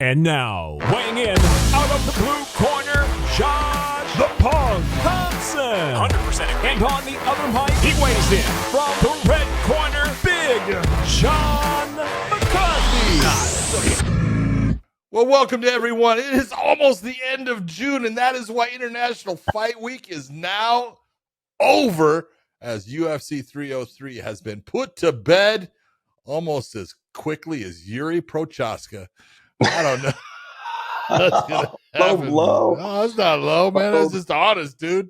And now, weighing in out of the blue corner, Josh the Punk Thompson. 100%. And on the other mic, he weighs in from the red corner, Big John McCarthy. Well, welcome to everyone. It is almost the end of June, and that is why International Fight Week is now over, as UFC 303 has been put to bed almost as quickly as Yuri Procházka. I don't know. That's gonna happen. Low. No, that's not low, man. That's just honest, dude.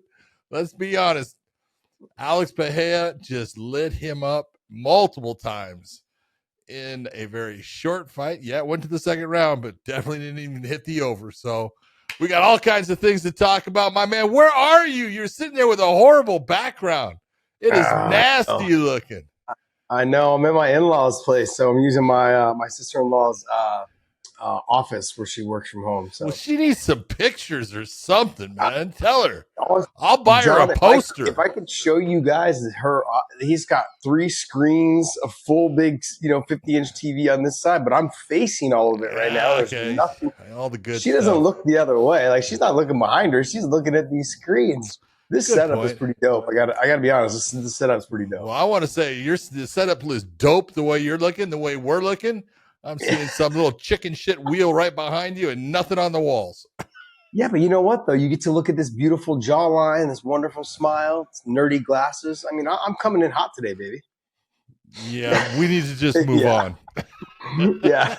Let's be honest. Alex Pereira just lit him up multiple times in a very short fight. Yeah, it went to the second round, but definitely didn't even hit the over. So we got all kinds of things to talk about. My man, where are you? You're sitting there with a horrible background. It is nasty looking. I know. I'm at my in-laws' place, so I'm using my my sister-in-law's office where she works from home. So well, she needs some pictures or something, man. Tell her. I'll buy John, her a poster. If I could show you guys her, he's got 3 screens, a full big, 50-inch TV on this side, but I'm facing all of it right now. There's nothing. All the good. She doesn't look the other way. Like, she's not looking behind her. She's looking at these screens. This setup is pretty dope. I gotta be honest. This setup's pretty dope. Well, I want to say the setup is dope. The way you're looking, the way we're looking. I'm seeing some little chicken shit wheel right behind you and nothing on the walls. Yeah, but you know what, though? You get to look at this beautiful jawline, this wonderful smile, nerdy glasses. I mean, I'm coming in hot today, baby. Yeah, we need to just move on. Yeah.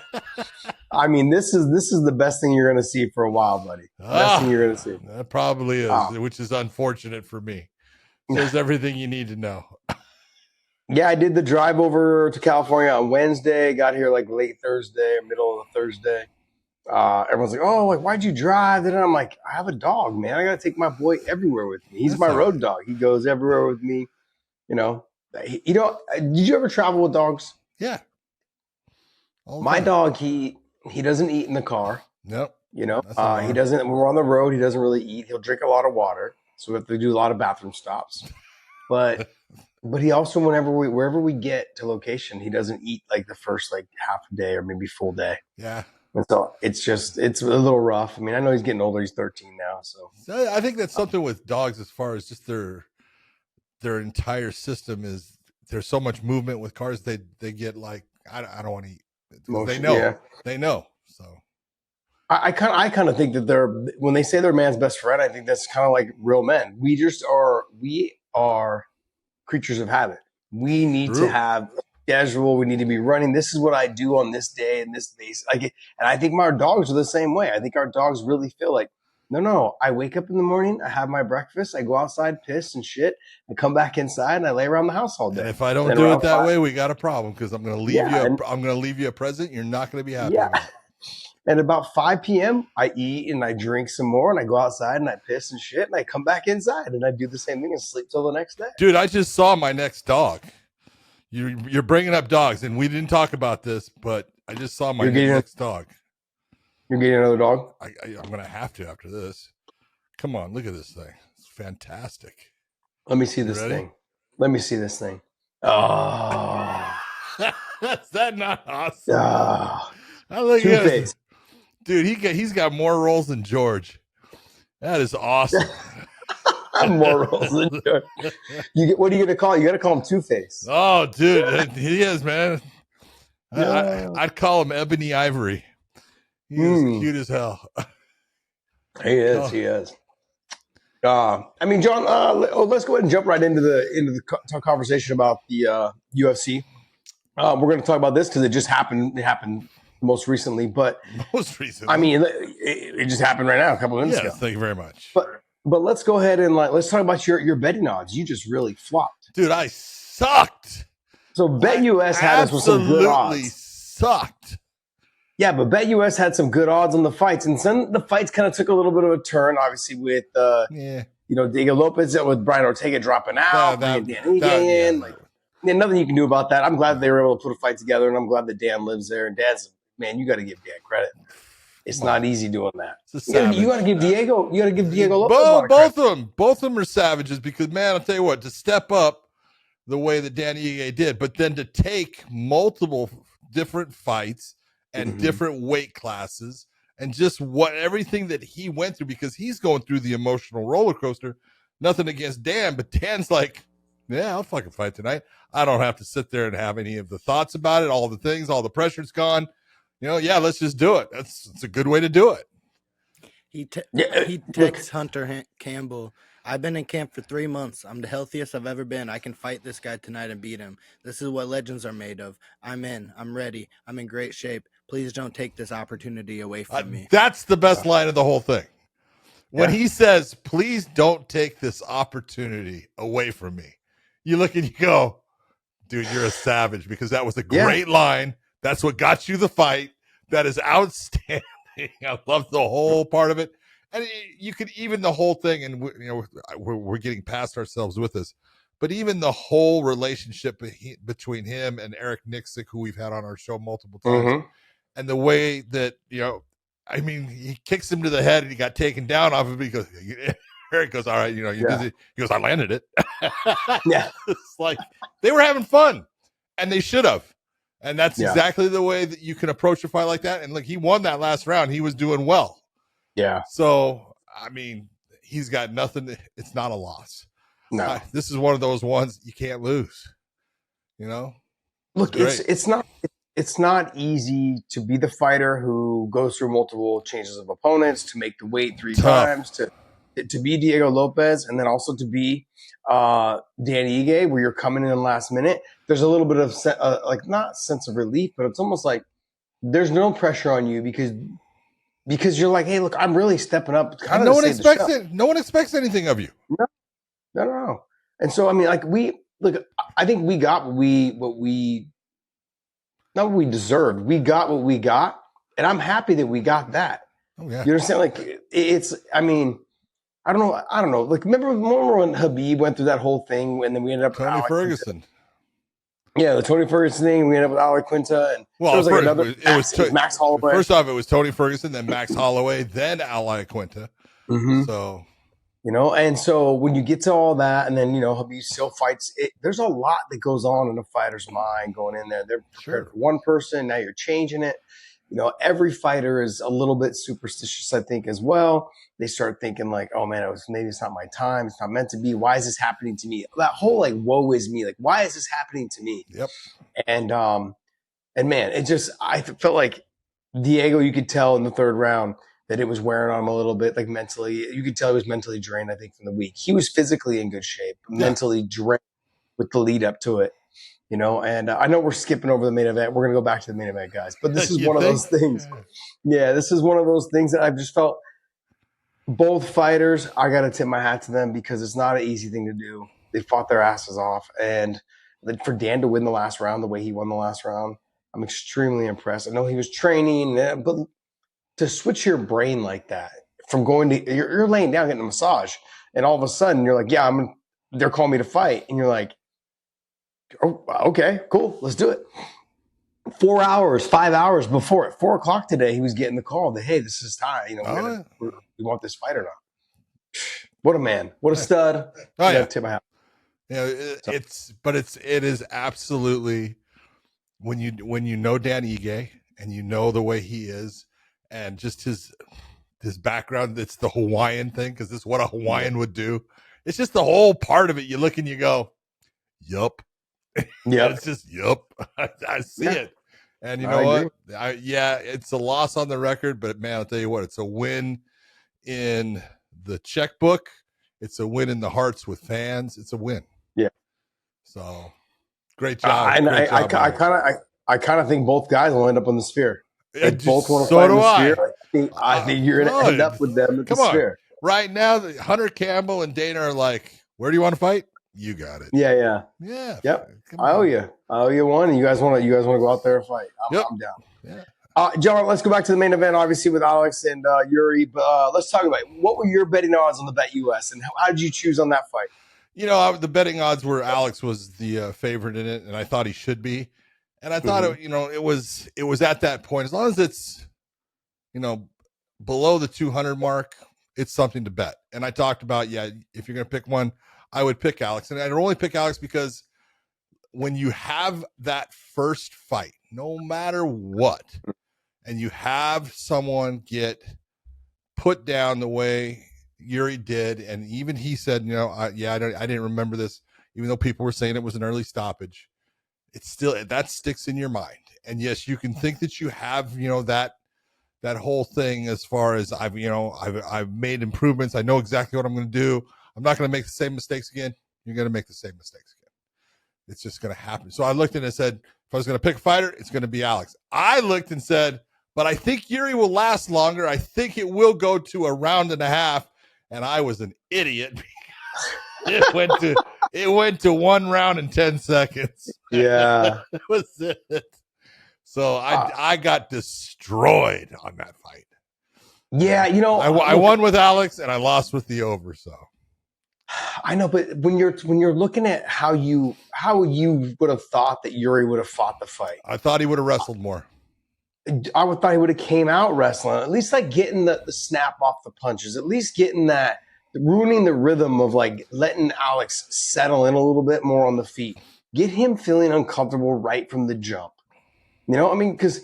I mean, this is the best thing you're going to see for a while, buddy. Best thing you're going to see. That probably is, which is unfortunate for me. There's everything you need to know. Yeah, I did the drive over to California on Wednesday. Got here like late Thursday, middle of Thursday. Everyone's like, "Oh, like why'd you drive?" And I'm like, "I have a dog, man. I got to take my boy everywhere with me. He's my road dog. He goes everywhere with me." Did you ever travel with dogs? Yeah. My dog, he doesn't eat in the car. Nope. He doesn't. When we're on the road, he doesn't really eat. He'll drink a lot of water, so we have to do a lot of bathroom stops. But he also, wherever we get to location, he doesn't eat like the first like half a day or maybe full day. Yeah. And so it's a little rough. I mean, I know he's getting older. He's 13 now. So I think that's something with dogs as far as just their entire system is there's so much movement with cars. They get like, I don't want to eat. They know. So I kind of think that when they say they're man's best friend, I think that's kind of like real men. We are creatures of habit. We need to have a schedule. We need to be running. This is what I do on this day and this base. And I think our dogs are the same way. I think our dogs really feel like, no. I wake up in the morning, I have my breakfast, I go outside, piss and shit, I come back inside and I lay around the house all day. And if I don't do it that way, we got a problem because I'm going to leave you. I'm going to leave you a present you're not going to be happy about. And about 5 p.m., I eat and I drink some more and I go outside and I piss and shit and I come back inside and I do the same thing and sleep till the next day. Dude, I just saw my next dog. You're bringing up dogs, and we didn't talk about this, but I just saw my next dog. You're getting another dog? I'm going to have to after this. Come on, look at this thing. It's fantastic. Let me see this thing. Let me see this thing. Oh. Is that not awesome? I look at this. Dude, he's got more rolls than George. That is awesome. More rolls than George. What are you gonna call it? You gotta call him Two-Face. Oh, dude, he is, man. I'd call him Ebony Ivory. He is cute as hell. He is. He is. I mean, John. Let's go ahead and jump right into the conversation about the UFC. We're going to talk about this because it just happened. It happened most recently, but I mean, it just happened right now, a couple of minutes ago. Thank you very much. But let's go ahead and let's talk about your betting odds. You just really flopped, dude. I sucked. So BetUS had us with some good odds. Absolutely sucked. Yeah, but BetUS had some good odds on the fights, and some the fights kind of took a little bit of a turn. Obviously, with Diego Lopez with Brian Ortega dropping out, nothing you can do about that. I'm glad they were able to put a fight together, and I'm glad that Dan lives there. And Dan's man, you got to give Dan credit. It's not easy doing that. You got to give Diego. You got to give Diego Lopez. Both of them are savages because, man, I'll tell you what, to step up the way that Dan Ige did, but then to take multiple different fights and different weight classes and just everything that he went through, because he's going through the emotional roller coaster. Nothing against Dan, but Dan's like, yeah, I'll fucking fight tonight. I don't have to sit there and have any of the thoughts about it, all the things, all the pressure's gone. Yeah, let's just do it. It's a good way to do it. He texts Hunter Campbell, I've been in camp for 3 months. I'm the healthiest I've ever been. I can fight this guy tonight and beat him. This is what legends are made of. I'm in. I'm ready. I'm in great shape. Please don't take this opportunity away from me. That's the best line of the whole thing. When he says, please don't take this opportunity away from me, you look and you go, dude, you're a savage, because that was a great line. That's what got you the fight. That is outstanding. I love the whole part of it. And you could even the whole thing, and we're getting past ourselves with this, but even the whole relationship between him and Eric Nixick, who we've had on our show multiple times, and the way that, he kicks him to the head and he got taken down off of it because Eric goes, all right, he goes, I landed it. It's like they were having fun, and they should have. And that's exactly the way that you can approach a fight like that. And look, he won that last round. He was doing well. Yeah. So, he's got nothing. It's not a loss. No. This is one of those ones you can't lose. Look, it's not easy to be the fighter who goes through multiple changes of opponents, to make the weight 3 times, to be Diego Lopez, and then also to be Dan Ige, where you're coming in last minute. There's a little bit of not sense of relief, but it's almost like there's no pressure on you because you're like, hey, look, I'm really stepping up. No one expects it. No one expects anything of you. No. And so, I think we got not what we deserved. We got what we got, and I'm happy that we got that. Oh, yeah. You understand? I don't know. Like, remember when Khabib went through that whole thing, and then we ended up Tony Ferguson. Yeah, the Tony Ferguson thing. We ended up with Ale Quinta, and it was Max Holloway. First off, it was Tony Ferguson, then Max Holloway, then Ale Quinta. So, and so when you get to all that, and then Khabib still fights. There's a lot that goes on in a fighter's mind going in there. They're prepared for one person. Now you're changing it. Every fighter is a little bit superstitious, I think, as well. They start thinking like, oh man, maybe it's not my time. It's not meant to be. Why is this happening to me? That whole woe is me. Like, why is this happening to me? Yep. And man, I felt like Diego, you could tell in the 3rd round that it was wearing on him a little bit, like mentally. You could tell he was mentally drained, I think, from the week. He was physically in good shape, mentally drained with the lead up to it. And I know we're skipping over the main event. We're going to go back to the main event, guys. But this is one of those things. Yeah, this is one of those things that I've just felt both fighters, I got to tip my hat to them, because it's not an easy thing to do. They fought their asses off. And for Dan to win the last round the way he won the last round, I'm extremely impressed. I know he was training, but to switch your brain like that from going to – you're laying down getting a massage, and all of a sudden you're like, yeah, they're calling me to fight. And you're like, oh, okay, cool, let's do it. 4 hours, 5 hours before, at 4 o'clock today, he was getting the call that, hey, this is time. We want this fight or not. What a man! What a stud! Oh yeah, tip my hat. It is absolutely when you know Dan Ige and you know the way he is, and just his background. It's the Hawaiian thing, because this is what a Hawaiian would do. It's just the whole part of it. You look and you go, yup. Yeah, it's just yup. I see it, and you know what? It's a loss on the record, but man, I'll tell you what, it's a win in the checkbook. It's a win in the hearts with fans. It's a win. Yeah. So great job. I kind of think both guys will end up on the Sphere. They both want to fight in the Sphere. I think you're going to end up with them at the Sphere. Right now, Hunter Campbell and Dana are like, where do you want to fight? You got it. Yeah. Yep. I owe you one. And you guys want to go out there and fight? I'm down. Yeah. John, let's go back to the main event, obviously, with Alex and Yuri. But let's talk about it. What were your betting odds on the Bet US, and how did you choose on that fight? The betting odds were Alex was the favorite in it, and I thought he should be. And I thought it was at that point, as long as it's below the 200 mark, it's something to bet. And I talked about, if you're going to pick one, I would pick Alex, and I'd only pick Alex because when you have that first fight, no matter what, and you have someone get put down the way Yuri did, and even he said, I didn't remember this, even though people were saying it was an early stoppage. It's still, that sticks in your mind. And yes, you can think that you have, that whole thing as far as I've made improvements. I know exactly what I'm going to do. I'm not going to make the same mistakes again. You're going to make the same mistakes again. It's just going to happen. So I looked at it and said, if I was going to pick a fighter, it's going to be Alex. I looked and said, but I think Yuri will last longer. I think it will go to a round and a half. And I was an idiot. It went to 1 round and 10 seconds. Yeah. That was it. So I got destroyed on that fight. Yeah, I won with Alex and I lost with the over. So I know, but when you're looking at how you would have thought that Yuri would have fought the fight, I thought he would have wrestled more. I would thought he would have came out wrestling, at least like getting the snap off the punches, at least getting that, ruining the rhythm of like letting Alex settle in a little bit more on the feet, get him feeling uncomfortable right from the jump. Because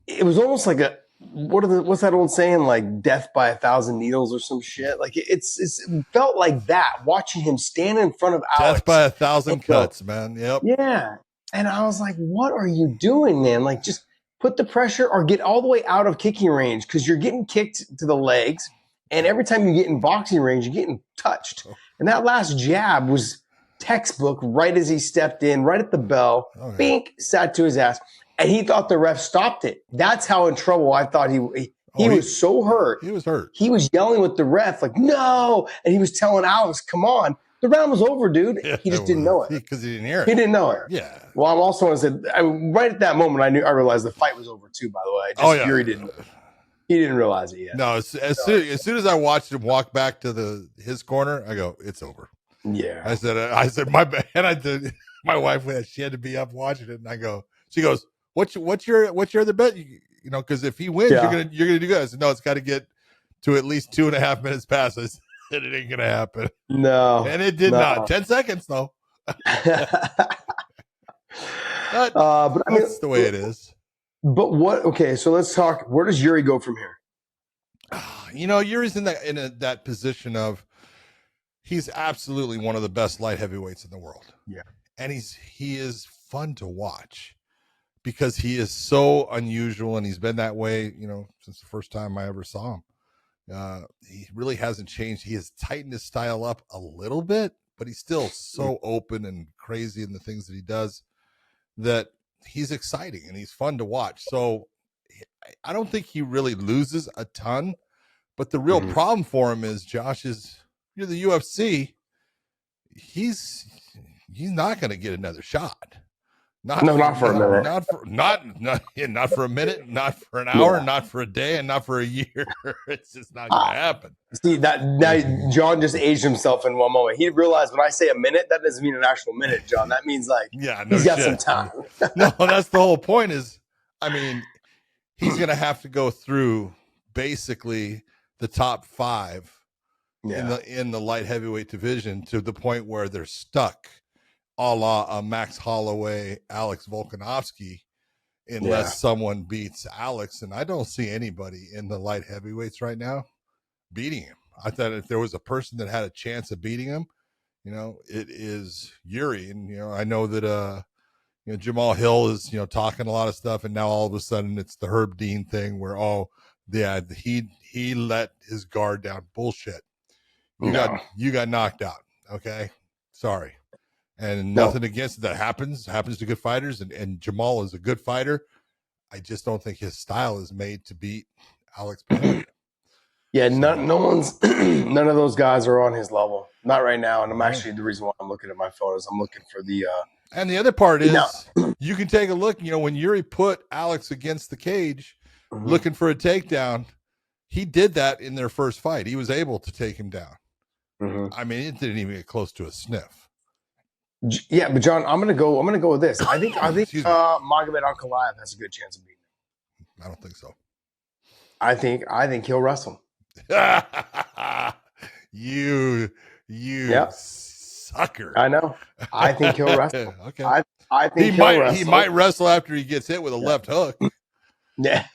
it was almost like what's that old saying, like death by 1,000 needles or some shit. Like it felt like that, watching him stand in front of Alex. Death by 1,000 cuts, man. Yep. Yeah. And I was like, what are you doing, man? Like, just put the pressure or get all the way out of kicking range, because you're getting kicked to the legs. And every time you get in boxing range, you're getting touched. And that last jab was textbook right as he stepped in, right at the bell. Okay. Bink, sat to his ass. And he thought the ref stopped it. That's how in trouble I thought he was so hurt. He was hurt. He was yelling with the ref, like, no. And he was telling Alex, come on. The round was over, dude. He just didn't know it. Because he didn't hear it. He didn't know it. Yeah. Well, I'm also going to say, right at that moment, I realized the fight was over too, by the way. Fury didn't. He didn't realize it yet. No, as soon as I watched him walk back to his corner, I go, it's over. Yeah. I said, my bad. And I did. My wife, she had to be up watching it, and she goes, what's your other bet? Because if he wins, you're gonna do good. I said, no, it's got to get to at least 2.5 minutes past. I said, it ain't gonna happen. No, and it did not. 10 seconds though. But that's the way it is. But what? Okay, so let's talk. Where does Yuri go from here? Yuri's in that position of, he's absolutely one of the best light heavyweights in the world. Yeah, and he is fun to watch because he is so unusual, and he's been that way, since the first time I ever saw him. He really hasn't changed. He has tightened his style up a little bit, but he's still so open and crazy in the things that he does that he's exciting and he's fun to watch. So I don't think he really loses a ton, but the real problem for him is, Josh, you're the UFC. He's not going to get another shot. Not for a minute. Not for a minute, not for an hour, not for a day, and not for a year. It's just not going to happen. See, now John just aged himself in one moment. He realized when I say a minute, that doesn't mean an actual minute, John. That means he's got some time. No, that's the whole point is, he's going to have to go through basically the top 5 in the light heavyweight division to the point where they're stuck, a la Max Holloway, Alex Volkanovski, unless someone beats Alex. And I don't see anybody in the light heavyweights right now beating him. I thought if there was a person that had a chance of beating him, it is Yuri. And, I know that, Jamal Hill is, talking a lot of stuff. And now all of a sudden it's the Herb Dean thing where, he let his guard down. Bullshit. You got knocked out. Okay. Sorry. And nothing against it. That happens to good fighters. And Jamal is a good fighter. I just don't think his style is made to beat Alex Pereira. Yeah, none of those guys are on his level. Not right now. And I'm actually, the reason why I'm looking at my phone is I'm looking for the and the other part is you can take a look, when Yuri put Alex against the cage looking for a takedown, he did that in their first fight. He was able to take him down. It didn't even get close to a sniff. Yeah, but John, I'm gonna go with this. I think Magomed Ankalaev has a good chance of beating him. I don't think so. I think he'll wrestle. You sucker. I know. I think he'll wrestle. Okay. I think he might wrestle after he gets hit with a left hook. Yeah,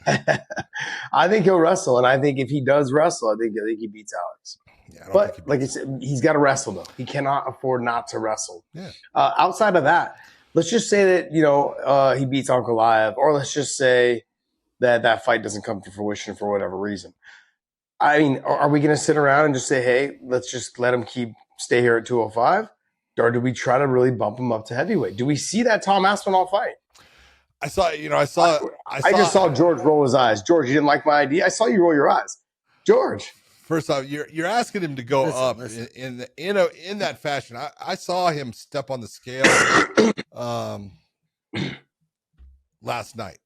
I think he'll wrestle, and I think if he does wrestle, I think he beats Alex. Yeah, but like I said, he's got to wrestle though. He cannot afford not to wrestle. Yeah. Outside of that, let's just say that he beats Ankalaev, or let's just say that fight doesn't come to fruition for whatever reason. I mean, are we going to sit around and just say, hey, let's just let him stay here at 205? Or do we try to really bump him up to heavyweight? Do we see that Tom Aspinall fight? I just saw George roll his eyes. George, you didn't like my idea? I saw you roll your eyes. George. First off, you're asking him to go up in that fashion. I saw him step on the scale last night.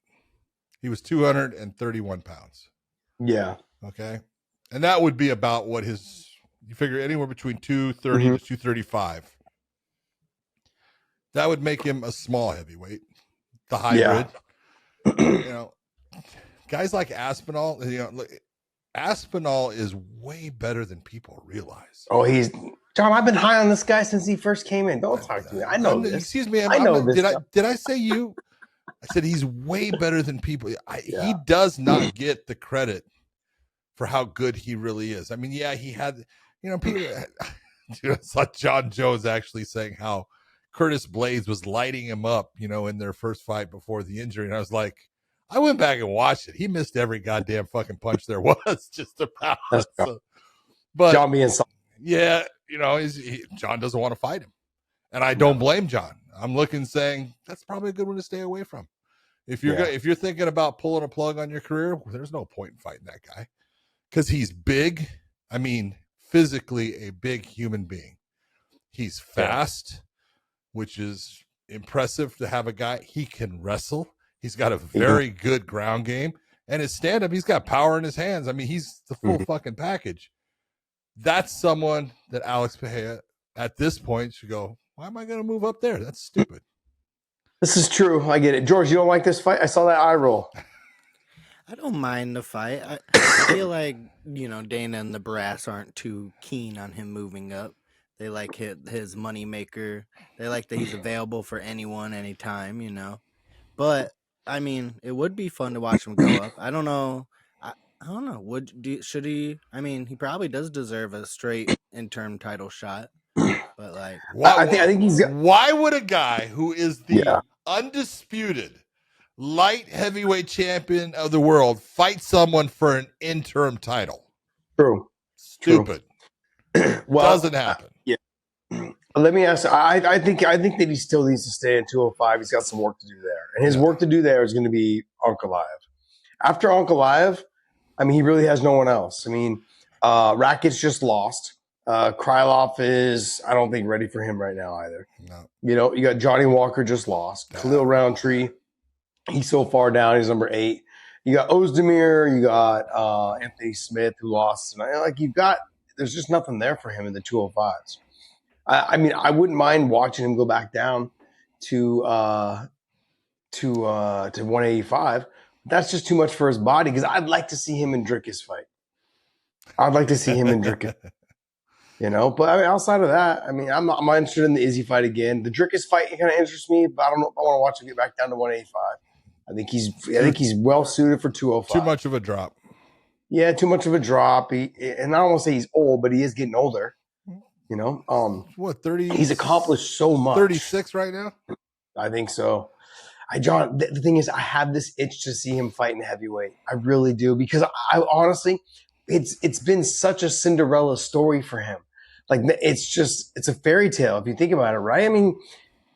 He was 231 pounds. Yeah. Okay. And that would be about what you figure anywhere between 230 to 235. That would make him a small heavyweight, the hybrid. Yeah. Guys like Aspinall, Aspinall is way better than people realize. Oh, John, I've been high on this guy since he first came in. Don't talk to me. I know this. Excuse me. I know this. Did I say you? I said he's way better than people. He does not get the credit for how good he really is. I mean, yeah, he had, people. Dude, I saw John Jones actually saying how Curtis Blades was lighting him up, in their first fight before the injury. And I was like, I went back and watched it. He missed every goddamn fucking punch there was, just about. So, but John being soft. Yeah, John doesn't want to fight him. And I don't blame John. I'm looking saying that's probably a good one to stay away from. If you're thinking about pulling a plug on your career, there's no point in fighting that guy. Because he's big. I mean, physically a big human being. He's fast, which is impressive to have a guy. He can wrestle. He's got a very good ground game. And his stand-up, he's got power in his hands. I mean, he's the full fucking package. That's someone that Alex Pereira, at this point, should go, why am I going to move up there? That's stupid. This is true. I get it. George, you don't like this fight? I saw that eye roll. I don't mind the fight. I feel like, Dana and the brass aren't too keen on him moving up. They like his money maker. They like that he's available for anyone, anytime, But, I mean, it would be fun to watch him go up. I don't know. I don't know. Should he? I mean, he probably does deserve a straight interim title shot. But, like, I think he's. Why would a guy who is the undisputed light heavyweight champion of the world fight someone for an interim title? True. Stupid. Well, doesn't happen. Yeah. Let me ask. I think that he still needs to stay at 205. He's got some work to do there, and his work to do there is going to be Ankalaev. After Ankalaev, I mean, he really has no one else. I mean, Rakic's just lost. Krylov is, I don't think, ready for him right now either. No. You got Johnny Walker just lost. Khalil Roundtree, he's so far down. He's number 8. You got Ozdemir. You got Anthony Smith, who lost. There's just nothing there for him in the 205s. I mean, I wouldn't mind watching him go back down to 185. That's just too much for his body because I'd like to see him in Dricus fight. I'd like to see him in Dricus. But I mean, outside of that, I mean, I'm interested in the Izzy fight again. The Dricus fight kind of interests me, but I don't know if I want to watch him get back down to 185. I think he's well suited for 205. Too much of a drop. Yeah, too much of a drop. And I don't want to say he's old, but he is getting older. What, 30? He's accomplished so much. 36 right now? I think so. John, the thing is, I have this itch to see him fight in heavyweight. I really do, because I honestly, it's been such a Cinderella story for him. Like, it's a fairy tale if you think about it, right? I mean,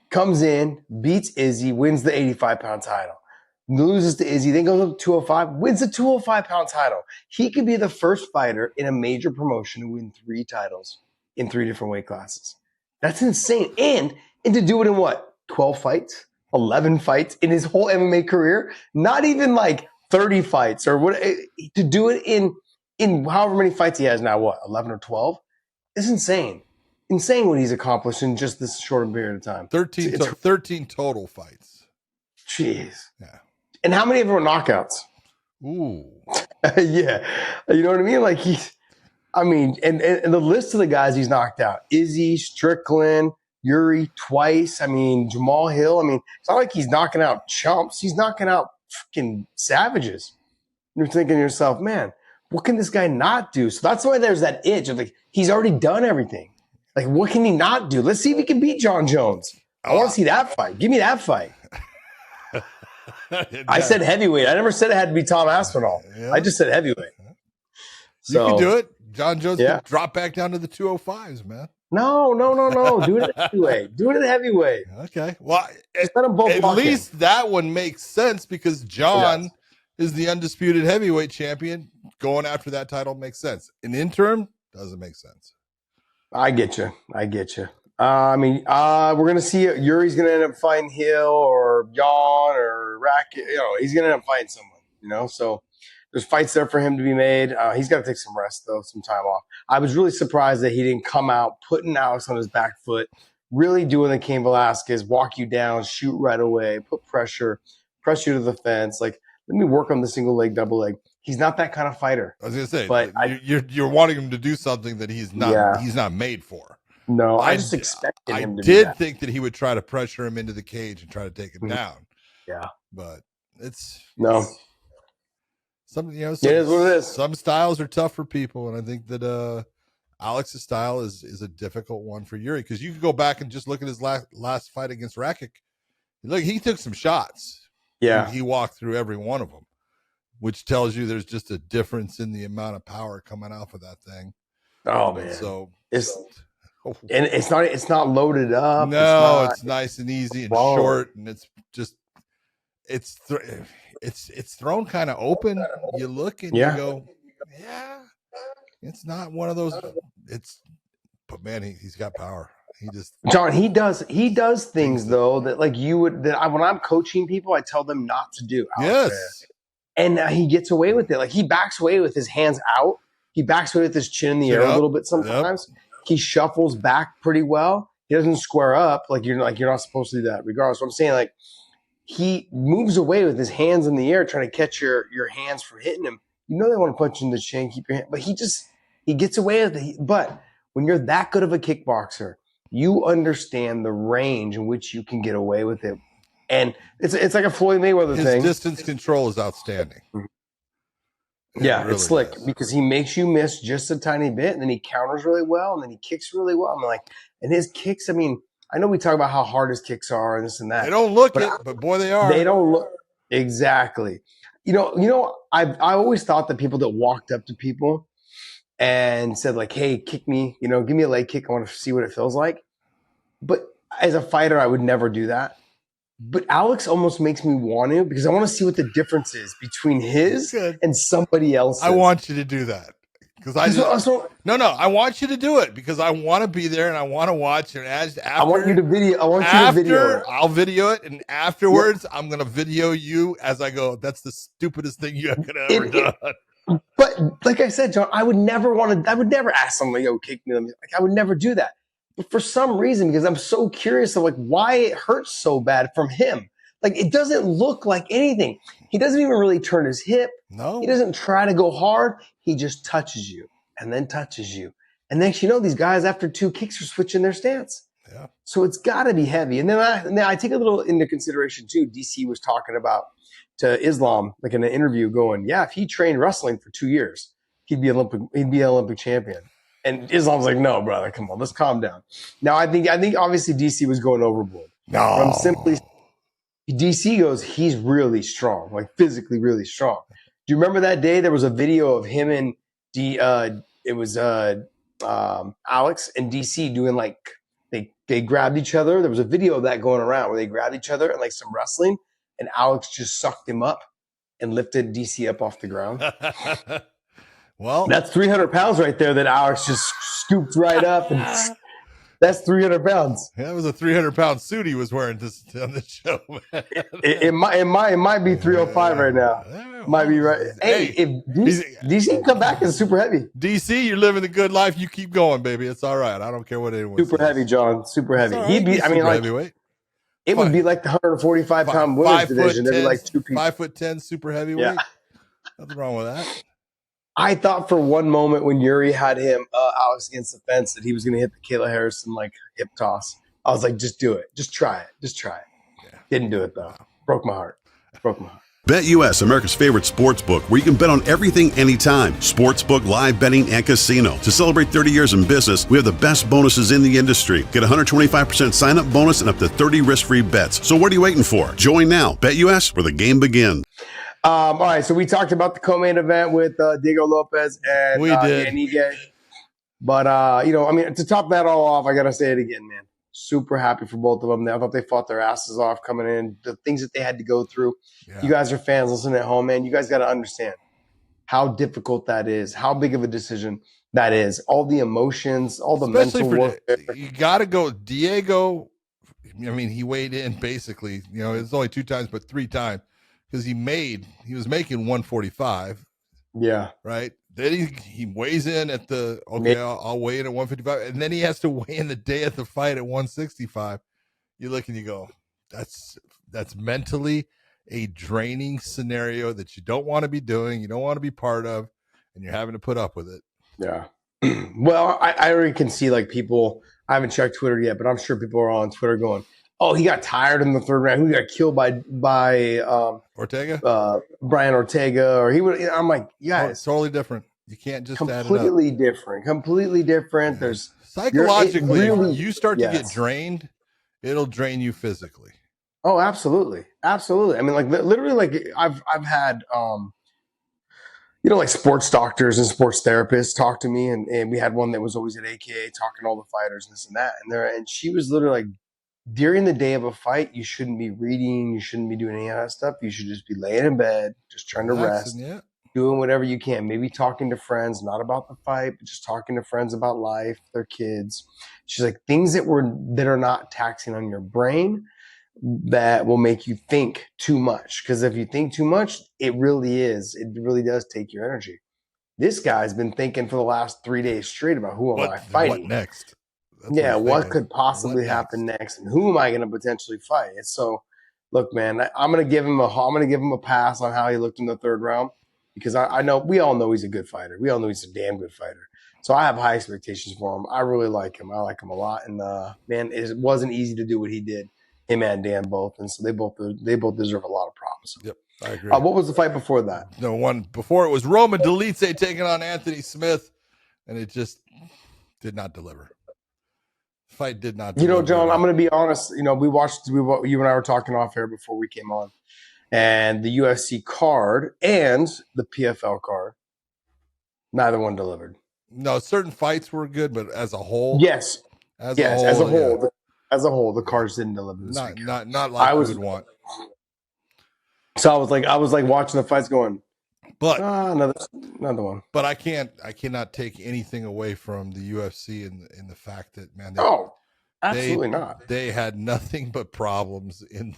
comes in, beats Izzy, wins the 85-pound title, loses to Izzy, then goes up to 205, wins the 205-pound title. He could be the first fighter in a major promotion to win 3 titles in 3 different weight classes. That's insane. And to do it in what? 12 fights? 11 fights in his whole MMA career? Not even like 30 fights or what? To do it in however many fights he has now, what, 11 or 12? It's insane. Insane what he's accomplished in just this short period of time. 13 total fights. Jeez. Yeah. And how many of them were knockouts? Ooh. Yeah. You know what I mean? Like and the list of the guys he's knocked out: Izzy, Strickland, Yuri twice. I mean, Jamal Hill. I mean, it's not like he's knocking out chumps. He's knocking out freaking savages. You're thinking to yourself, man, what can this guy not do? So that's why there's that itch of like, he's already done everything. Like, what can he not do? Let's see if he can beat John Jones. I want to see that fight. Give me that fight. I said heavyweight. I never said it had to be Tom Aspinall. Yeah. I just said heavyweight. So, you can do it. John Jones can drop back down to the 205s, man. No. Do it at heavyweight. Do it at heavyweight. Okay. Well, at least that one makes sense because John is the undisputed heavyweight champion. Going after that title makes sense. An interim doesn't make sense. I get you. We're going to see Yuri's going to end up fighting Hill or Jan or Racket. He's going to end up fighting someone, So there's fights there for him to be made. He's got to take some rest, though, some time off. I was really surprised that he didn't come out, putting Alex on his back foot, really doing the Cain Velasquez, walk you down, shoot right away, put press you to the fence. Like, let me work on the single leg, double leg. He's not that kind of fighter. I was going to say, but you're wanting him to do something that he's not made for. No, I just expected him to do that. I did think that he would try to pressure him into the cage and try to take him down. Yeah. But it's something, it is what it is. Some styles are tough for people, and I think that Alex's style is a difficult one for Yuri because you can go back and just look at his last fight against Rakic. Look, he took some shots. Yeah. He walked through every one of them, which tells you there's just a difference in the amount of power coming off of that thing. Oh, man. So it's not loaded up. No, it's nice and easy and short, and it's just it's thrown kind of open. You look and you go, it's not one of those. But man, he's got power. John, he does things though that like you would when I'm coaching people, I tell them not to do. Yes, and he gets away with it. Like he backs away with his hands out. He backs away with his chin in the air a little bit sometimes. Yep. He shuffles back pretty well. He doesn't square up you're not supposed to do that. Regardless, so I'm saying like he moves away with his hands in the air, trying to catch your hands from hitting him. They want to punch you in the chin, keep your hand, but he gets away with it. But when you're that good of a kickboxer, you understand the range in which you can get away with it, and it's like a Floyd Mayweather thing. His distance control is outstanding. Yeah, it's slick because he makes you miss just a tiny bit, and then he counters really well, and then he kicks really well. I'm like, and his kicks. I mean, I know we talk about how hard his kicks are and this and that. They don't look but boy, they are. They don't look exactly. I always thought that people that walked up to people and said like, "Hey, kick me," give me a leg kick. I want to see what it feels like. But as a fighter, I would never do that. But Alex almost makes me want to because I want to see what the difference is between his and somebody else's. I want you to do that because I want you to do it because I want to be there and I want to watch. And I want you to video. I'll video it, and afterwards, I'm gonna video you as I go. That's the stupidest thing you could have ever done. But like I said, John, I would never ask somebody, "Yo, kick me." Like I would never do that. But for some reason, because I'm so curious of like why it hurts so bad from him. Like it doesn't look like anything. He doesn't even really turn his hip. No. He doesn't try to go hard. He just touches you and then touches you. And next you know, these guys after 2 kicks are switching their stance. Yeah. So it's got to be heavy. And then I take a little into consideration too. DC was talking about to Islam, like in an interview going, yeah, if he trained wrestling for 2 years, he'd be an Olympic champion. And Islam's like, no, brother, come on, let's calm down. Now, I think obviously DC was going overboard. No. DC goes, he's really strong, like physically really strong. Do you remember that day? There was a video of him and Alex and DC doing like, they grabbed each other. There was a video of that going around where they grabbed each other and like some wrestling, and Alex just sucked him up and lifted DC up off the ground. Well, that's 300 pounds right there that Alex just scooped right up. And that's 300 pounds. That was a 300-pound suit he was wearing on the show, man. It might be 305 right now. Might be right. Hey, if DC can come back as super heavy. DC, you're living the good life. You keep going, baby. It's all right. I don't care what anyone says. Heavy, John. Super heavy. Right. He'd be, I mean, like, heavyweight. It would be like the 145-pound women's division. There'd be like 2 people. 5'10" super heavyweight. Yeah. Nothing wrong with that. I thought for one moment when Yuri had him, Alex against the fence, that he was going to hit the Kayla Harrison like hip toss. I was like, just do it. Just try it. Yeah. Didn't do it though. Broke my heart. BetUS, America's favorite sports book, where you can bet on everything anytime. Sportsbook, live betting, and casino. To celebrate 30 years in business, we have the best bonuses in the industry. Get a 125% sign-up bonus and up to 30 risk-free bets. So what are you waiting for? Join now. BetUS, where the game begins. All right, so we talked about the co-main event with Diego Lopez and We did. Ghemmouri. But, to top that all off, I got to say it again, man. Super happy for both of them. I thought they fought their asses off coming in. The things that they had to go through. Yeah. You guys are fans listening at home, man. You guys got to understand how difficult that is, how big of a decision that is, all the emotions, all the mental work. You got to go. Diego, I mean, he weighed in basically, it's only 2 times, but 3 times because he was making 145. Yeah. Right. Then he weighs in at I'll weigh in at 155. And then he has to weigh in the day of the fight at 165. You look and you go, that's mentally a draining scenario that you don't want to be doing. You don't want to be part of, and you're having to put up with it. Yeah. Well, I already can see people, I haven't checked Twitter yet, but I'm sure people are on Twitter going, oh, he got tired in the 3rd round. He got killed by Ortega, Brian Ortega, or he would. I'm like, guys, totally different. You can't just completely different. Yeah. There's psychologically, you start to get drained. It'll drain you physically. Oh, absolutely, absolutely. I mean, literally, I've had sports doctors and sports therapists talk to me, and we had one that was always at AKA talking to all the fighters and this and that, and she was literally like, during the day of a fight, you shouldn't be reading. You shouldn't be doing any of that stuff. You should just be laying in bed, just trying to rest, doing whatever you can. Maybe talking to friends, not about the fight, but just talking to friends about life, their kids. She's like, things that are not taxing on your brain that will make you think too much. Because if you think too much, it really does take your energy. This guy's been thinking for the last 3 days straight about who am I fighting? What next? What could possibly happen next, and who am I going to potentially fight? And so, look, man, I'm going to give him a pass on how he looked in the 3rd round because I know we all know he's a good fighter. We all know he's a damn good fighter. So I have high expectations for him. I really like him. I like him a lot. And man, it wasn't easy to do what he did. Him and Dan both, and so they both deserve a lot of props. Yep, I agree. What was the fight before that? The one before it was Roman Dolidze taking on Anthony Smith, and it just did not deliver. Fight did not. John, I'm going to be honest. You and I were talking off air before we came on, and the UFC card and the PFL card, neither one delivered. No, certain fights were good, but as a whole, yes, as a whole, the cards didn't deliver. Not like we would want. So I was like watching the fights, going, but another one. But I cannot take anything away from the UFC in the fact that, man, absolutely not. They had nothing but problems in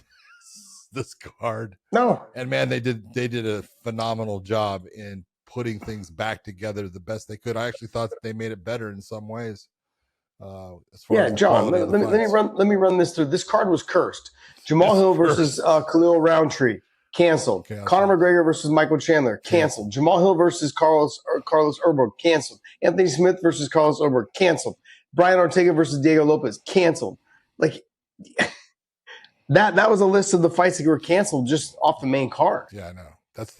this card. No, and man, they did a phenomenal job in putting things back together the best they could. I actually thought that they made it better in some ways. John, let me run this through. This card was cursed. Jamal Hill versus Khalil Roundtree. Canceled. Conor McGregor versus Michael Chandler. Canceled. Jamal Hill versus Carlos Urberg. Canceled. Anthony Smith versus Carlos Urberg. Canceled. Brian Ortega versus Diego Lopez. Canceled. Like that was a list of the fights that were canceled just off the main card. Yeah, I know. It's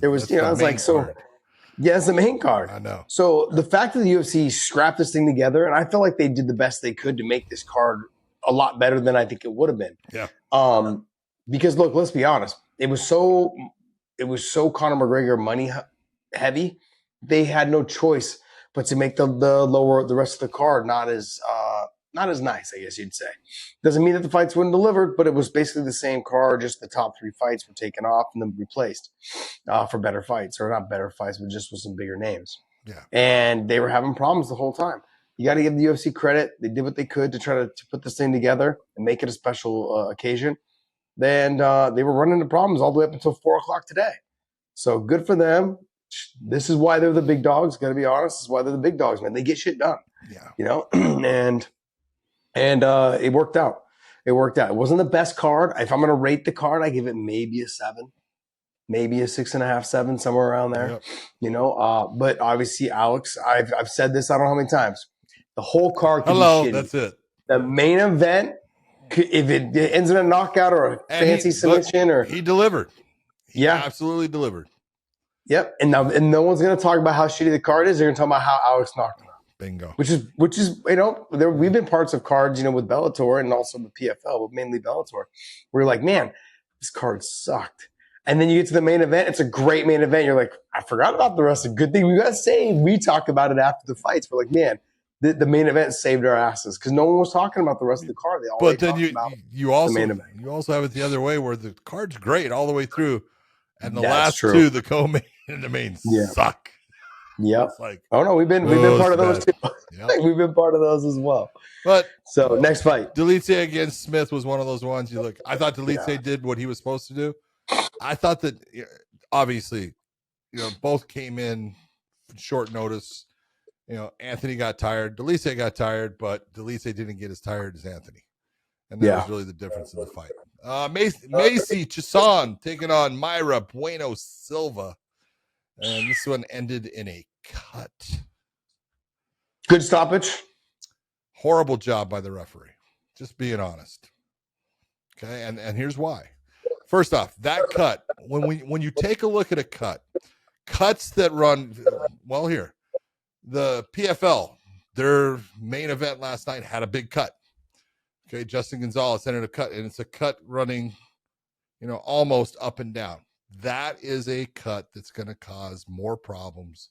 the main card. I know. So the fact that the UFC scrapped this thing together, and I feel like they did the best they could to make this card a lot better than I think it would have been. Yeah. Because look, let's be honest. It was so Conor McGregor money heavy. They had no choice but to make the rest of the card not as nice, I guess you'd say. Doesn't mean that the fights wouldn't deliver, but it was basically the same card. Just the top 3 fights were taken off and then replaced for better fights, or not better fights, but just with some bigger names. Yeah. And they were having problems the whole time. You got to give the UFC credit. They did what they could to try to put this thing together and make it a special occasion. Then they were running into problems all the way up until 4:00 today. So good for them. This is why they're the big dogs. Got to be honest. This is why they're the big dogs, man. They get shit done. Yeah. And it worked out. It wasn't the best card. If I'm going to rate the card, I give it maybe a 7, maybe a 6.5, 7, somewhere around there. Yep. But obviously, Alex, I've said this I don't know how many times. The whole card could be shitty. That's it. The main event, if it ends in a knockout or a fancy submission, or he delivered. He absolutely delivered. Yep. And no one's going to talk about how shitty the card is. They're going to talk about how Alex knocked him out. Bingo. Which is we've been parts of cards, with Bellator and also with PFL, but mainly Bellator. We're like, man, this card sucked. And then you get to the main event. It's a great main event. You're like, I forgot about the rest. A good thing we got saved. We talk about it after the fights. We're like, man, the main event saved our asses because no one was talking about the rest of the card. They all but then you also have it the other way where the card's great all the way through, and the last two, the co-main and the main, suck. Yep. It's like, oh no, we've been part of those too. Yep. We've been part of those as well. But so next fight, Dolidze against Smith was one of those ones. I thought Dolidze did what he was supposed to do. I thought that obviously, both came in short notice. Anthony got tired, Dolidze got tired, but Dolidze didn't get as tired as Anthony, and that was really the difference in the fight. Macy Chiasson taking on Myra Bueno Silva. And this one ended in a cut. Good stoppage. Horrible job by the referee. Just being honest. Okay, and here's why. First off, that cut, when you take a look at a cut, cuts that run, here, the PFL, their main event last night had a big cut. Okay, Justin Gonzales entered a cut, and it's a cut running, almost up and down. That is a cut that's going to cause more problems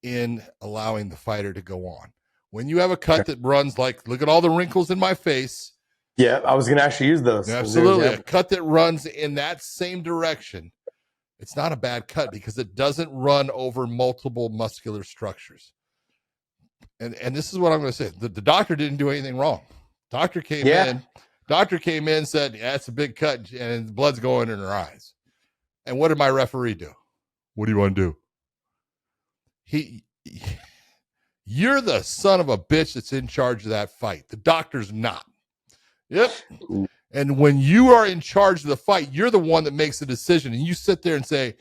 in allowing the fighter to go on. When you have a cut that runs look at all the wrinkles in my face. Yeah, I was going to actually use those. Absolutely. A cut that runs in that same direction, it's not a bad cut because it doesn't run over multiple muscular structures. And this is what I'm going to say. The doctor didn't do anything wrong. Doctor came in, said, it's a big cut, and the blood's going in her eyes. And what did my referee do? What do you want to do? You're the son of a bitch that's in charge of that fight. The doctor's not. Yep. And when you are in charge of the fight, you're the one that makes the decision. And you sit there and say,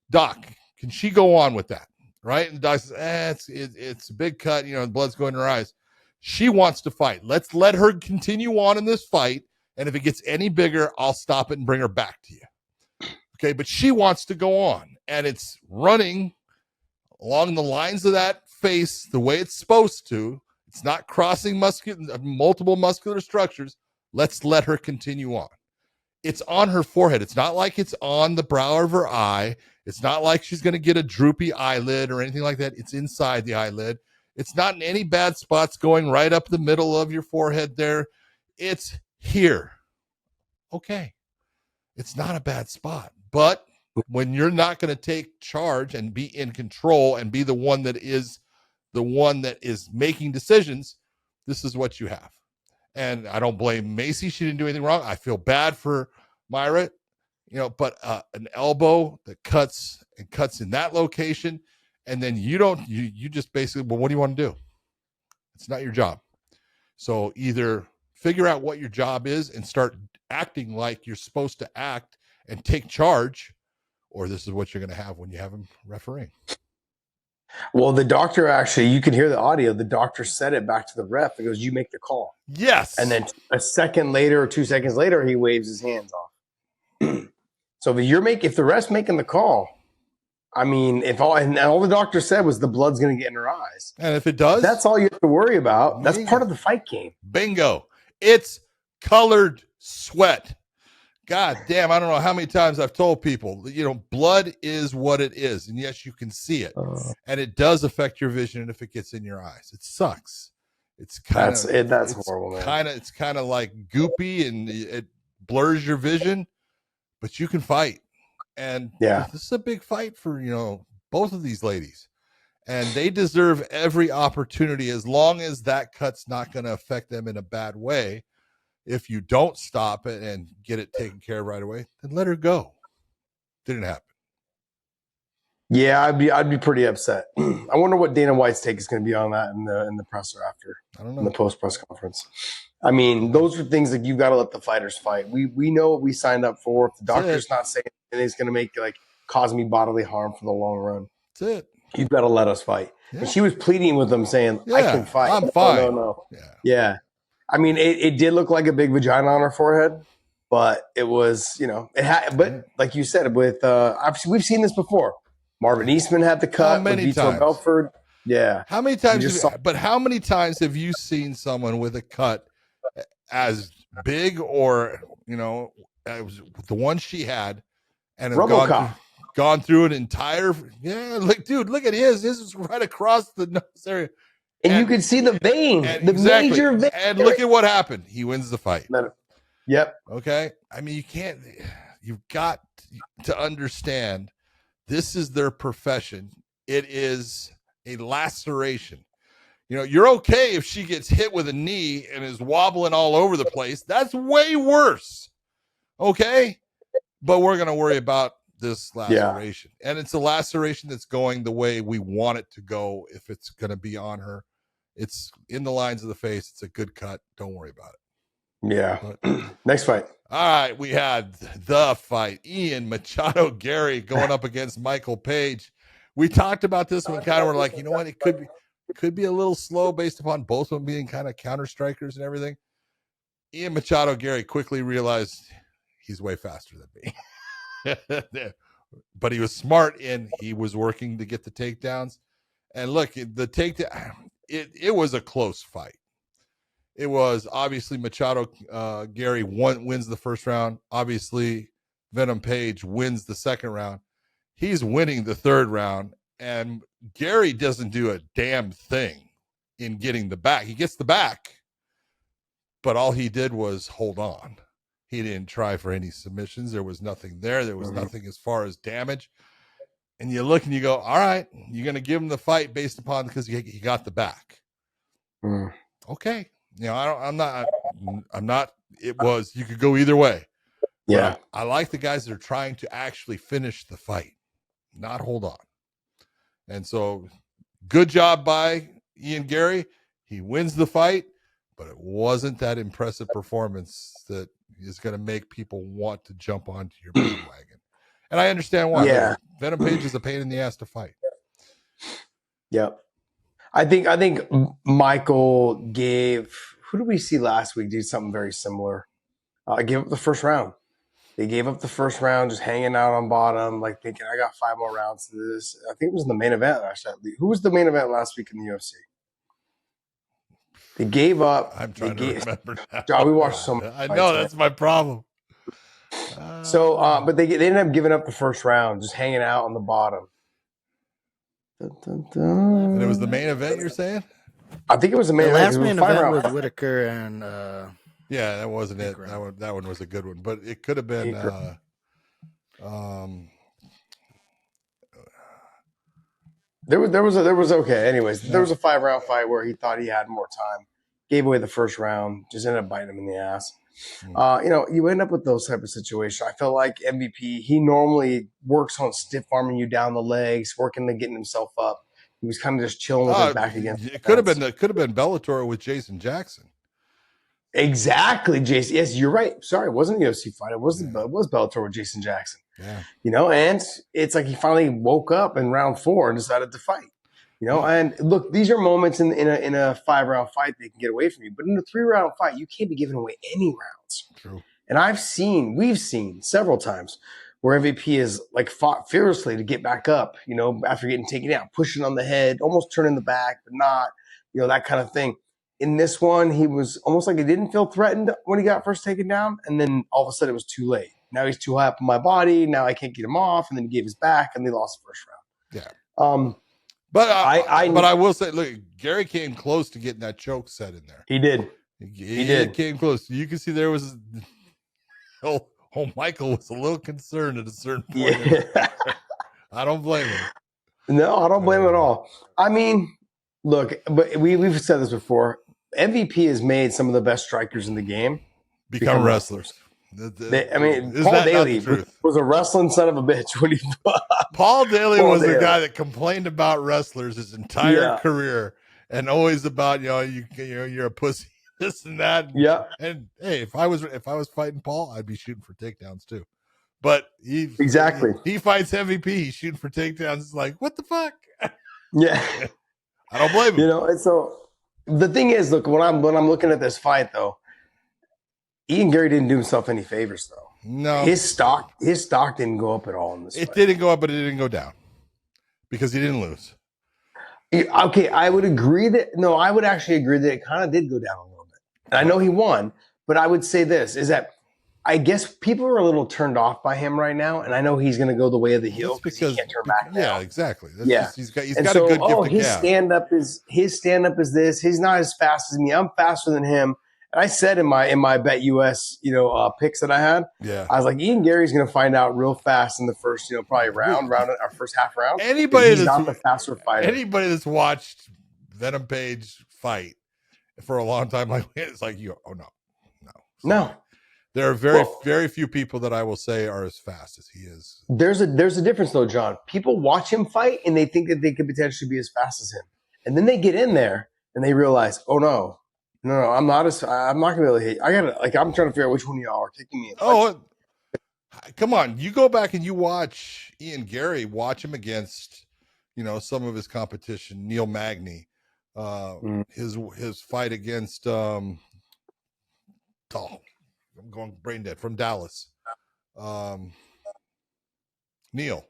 Doc, can she go on with that? Right? And the doc says, it's a big cut. The blood's going in her eyes. She wants to fight. Let's let her continue on in this fight. And if it gets any bigger, I'll stop it and bring her back to you. Okay, but she wants to go on, and it's running along the lines of that face the way it's supposed to. It's not crossing multiple muscular structures. Let's let her continue on. It's on her forehead. It's not like it's on the brow of her eye. It's not like she's going to get a droopy eyelid or anything like that. It's inside the eyelid. It's not in any bad spots going right up the middle of your forehead there. It's here. Okay. It's not a bad spot. But when you're not going to take charge and be in control and be the one that is making decisions, this is what you have. And I don't blame Macy. She didn't do anything wrong. I feel bad for Myra, but an elbow that cuts in that location, and then you just basically, well, what do you want to do? It's not your job. So either figure out what your job is and start acting like you're supposed to act and take charge, or this is what you're going to have when you have him refereeing. Well, the doctor actually, you can hear the audio. The doctor said it back to the ref. He goes, you make the call. Yes. And then a second later or 2 seconds later, he waves his hands off. So if the ref's making the call, I mean, all the doctor said was the blood's going to get in her eyes. And if it does, that's all you have to worry about. That's part of the fight game. Bingo. It's colored sweat. God damn, I don't know how many times I've told people, blood is what it is. And yes, you can see it. And it does affect your vision if it gets in your eyes. It sucks. It's kind of that's horrible, man. It's kind of like goopy and it blurs your vision, but you can fight. And this is a big fight for, both of these ladies. And they deserve every opportunity as long as that cut's not going to affect them in a bad way. If you don't stop it and get it taken care of right away, then let her go. Didn't happen. Yeah, I'd be pretty upset. I wonder what Dana White's take is going to be on that in the presser after. I don't know. In the post press conference. I mean, those are things that you got to let the fighters fight. We know what we signed up for. If the doctor's not saying anything, it's going to cause me bodily harm for the long run. That's it. You've got to let us fight. Yeah. And she was pleading with them, saying, "I can fight. I'm fine." No. Yeah. I mean, it did look like a big vagina on her forehead. but it was, but like you said, with obviously we've seen this before. Marvin Eastman had the cut. How many with Vitor times? Belfort. Yeah. How many times? But how many times have you seen someone with a cut as big, or as the one she had, and have gone through an entire? Yeah, like dude, look at his. His is right across the nose area, and you could see the vein, the major vein. And look at what happened. He wins the fight. Yep. Okay. I mean, you've got to understand this is their profession. It is a laceration. You're okay if she gets hit with a knee and is wobbling all over the place. That's way worse. Okay. But we're going to worry about this laceration. Yeah. And it's a laceration that's going the way we want it to go. If it's going to be on her, it's in the lines of the face. It's a good cut. Don't worry about it. Yeah. Next fight. All right. We had the fight. Ian Machado Garry going up against Michael Page. We talked about this one, kind of were like, you know what? It could be a little slow based upon both of them being kind of counter strikers and everything. Ian Machado Garry quickly realized he's way faster than me. But he was smart and he was working to get the takedowns. And look, the takedown, it was a close fight. It was obviously Machado Garry wins the first round. Obviously, Venom Page wins the second round. He's winning the third round, and Garry doesn't do a damn thing in getting the back. He gets the back, but all he did was hold on. He didn't try for any submissions. There was nothing there. There was nothing as far as damage. And you look and you go, all right, you're going to give him the fight based upon because he got the back. Okay. I'm not, it was, you could go either way. Yeah. I like the guys that are trying to actually finish the fight, not hold on. And so good job by Ian Garry. He wins the fight, but it wasn't that impressive performance that is going to make people want to jump onto your bandwagon. And I understand why. Yeah. Venom Page is a pain in the ass to fight. Yep. I think Michael gave, who did we see last week do something very similar? Gave up the first round. They gave up the first round, just hanging out on bottom, like thinking, I got 5 more rounds to this. I think it was in the main event. Actually, who was the main event last week in the UFC? They gave up. I'm trying to remember now. We watched so much. I know, that's my problem. But they ended up giving up the first round, just hanging out on the bottom. Dun, dun, dun. And it was the main event, you're saying? I think it was the main event. The last main event was Whitaker and yeah, that wasn't it. That one was a good one, but it could have been there was okay. Anyways, there was a 5-round fight where he thought he had more time, gave away the first round, just ended up biting him in the ass. You end up with those type of situations. I felt like MVP, he normally works on stiff arming you down the legs, working to getting himself up. He was kind of just chilling with his back against. It could have been Bellator with Jason Jackson. Exactly, Jason. Yes, you're right. Sorry, it wasn't a UFC fight. It was Bellator with Jason Jackson. Yeah. And it's like he finally woke up in round 4 and decided to fight. And look, these are moments in a 5-round fight they can get away from you. But in a 3-round fight, you can't be giving away any rounds. True. And we've seen several times where MVP is like fought fiercely to get back up, after getting taken out, pushing on the head, almost turning the back, but not, that kind of thing. In this one, he was almost like he didn't feel threatened when he got first taken down. And then all of a sudden it was too late. Now he's too high up on my body. Now I can't get him off. And then he gave his back and they lost the first round. Yeah. But I will say, look, Garry came close to getting that choke set in there. He did. He did. Came close. You can see there was. Michael was a little concerned at a certain point. Yeah. I don't blame him. No, I don't blame him at all. I mean, look, but we've said this before. MVP has made some of the best strikers in the game become wrestlers. Paul Daly was a wrestling son of a bitch when he fought. Paul Daly was the guy that complained about wrestlers his entire career and always about you're a pussy, this and that. Yeah. And hey, if I was fighting Paul, I'd be shooting for takedowns too. But he fights MVP, he's shooting for takedowns. It's like, what the fuck? Yeah. I don't blame him. And so the thing is, look, when I'm looking at this fight though, Ian Garry didn't do himself any favors, though. No. His stock didn't go up at all in this It fight. didn't go up, but it didn't go down because he didn't lose. Okay, I would actually agree that it kind of did go down a little bit. And I know he won, but I would say this, is that I guess people are a little turned off by him right now, and I know he's going to go the way of the heel because he can't turn back now. Yeah, exactly. He's got a good gift of his gab. stand up is this. He's not as fast as me. I'm faster than him. And I said in my Bet US, picks that I had, I was like, Ian Garry's going to find out real fast in the first, probably our first half round. He's not the faster fighter. Anybody that's watched Venom Page fight for a long time, like it's like no. There are very few people that I will say are as fast as he is. There's a difference though, John. People watch him fight and they think that they could potentially be as fast as him, and then they get in there and they realize, oh no, I'm not going to be able to hit. I'm trying to figure out which one of y'all are kicking me. Oh, come on! You go back and you watch Ian Garry. Watch him against, some of his competition, Neil Magny, his fight against I'm going brain dead, from Dallas. Jeff Neal.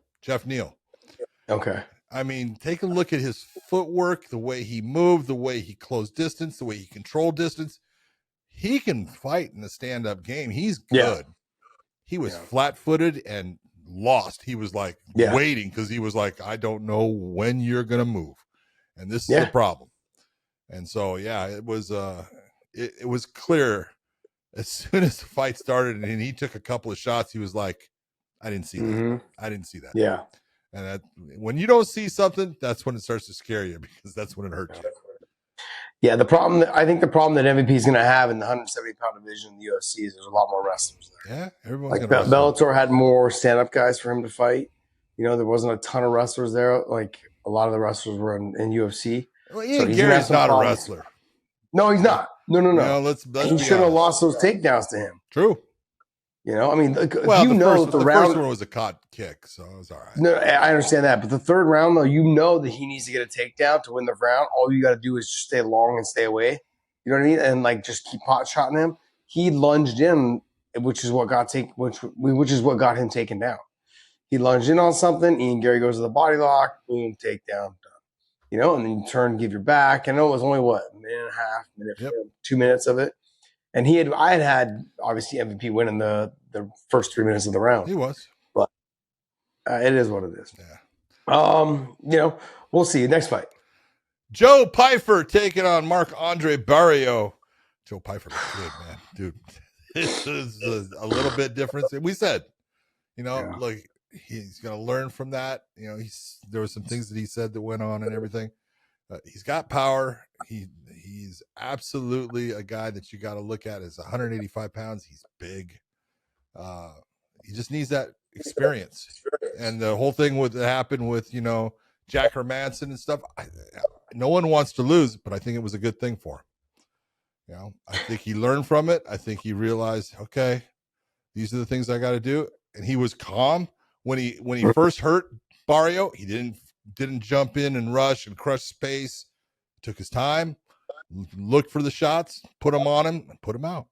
Okay. I mean, take a look at his footwork, the way he moved, the way he closed distance, the way he controlled distance. He can fight in the stand-up game. He's good. He was flat-footed and lost. He was like waiting because he was like, I don't know when you're going to move. And this is the problem. And so, it was it was clear as soon as the fight started and he took a couple of shots, he was like, I didn't see that. I didn't see that. Yeah. And when you don't see something, that's when it starts to scare you because that's when it hurts you. Yeah, I think the problem that MVP is going to have in the 170-pound division in the UFC is there's a lot more wrestlers there. Yeah, everyone's like going to Bellator had more stand-up guys for him to fight. There wasn't a ton of wrestlers there. Like a lot of the wrestlers were in UFC. Well, Ian Garry's not a wrestler. No, he's not. No. Let's he shouldn't have lost those takedowns to him. True. I mean, the first one was a caught kick, so it was all right. No, I understand that. But the third round, though, that he needs to get a takedown to win the round. All you got to do is just stay long and stay away. You know what I mean? And just keep pot shotting him. He lunged in, which is what got him taken down. He lunged in on something. Ian Garry goes to the body lock. Boom, takedown. Done. And then you turn, give your back. I know it was only a minute and a half, 2 minutes of it. And I had obviously MVP winning the first 3 minutes of the round. He was, but it is what it is. Yeah. We'll see. Next fight. Joe Pyfer taking on Marc-Andre Barriault. Joe Pyfer looks good, man, dude. This is a little bit different. We said, look, he's going to learn from that. There were some things that he said that went on and everything. He's got power. He's absolutely a guy that you got to look at as 185 pounds. He's big. He just needs that experience. And the whole thing that happened with, Jack Hermanson and stuff, no one wants to lose, but I think it was a good thing for him. I think he learned from it. I think he realized, okay, these are the things I got to do. And he was calm when he first hurt Barriault. He didn't jump in and rush and crush space. Took his time, looked for the shots, put them on him, and put him out.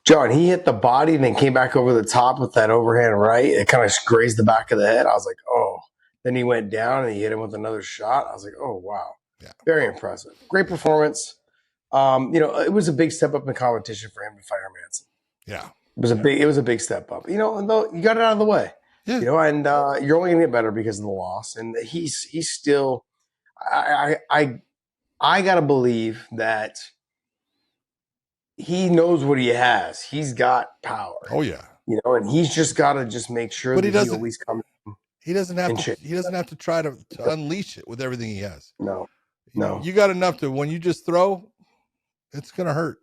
John, he hit the body and then came back over the top with that overhand right. It kind of grazed the back of the head. I was like, oh. Then he went down and he hit him with another shot. I was like, oh, wow. Yeah. Very impressive. Great performance. It was a big step up in competition for him to fight Hermanson. Yeah. It was a big step up. And though you got it out of the way. Yeah. And you're only going to get better because of the loss. And he's still I got to believe that he knows what he has. He's got power. Oh yeah. And he's just got to just make sure that he always comes. He doesn't have to try to unleash it with everything he has. No. You got enough to, when you just throw, it's going to hurt.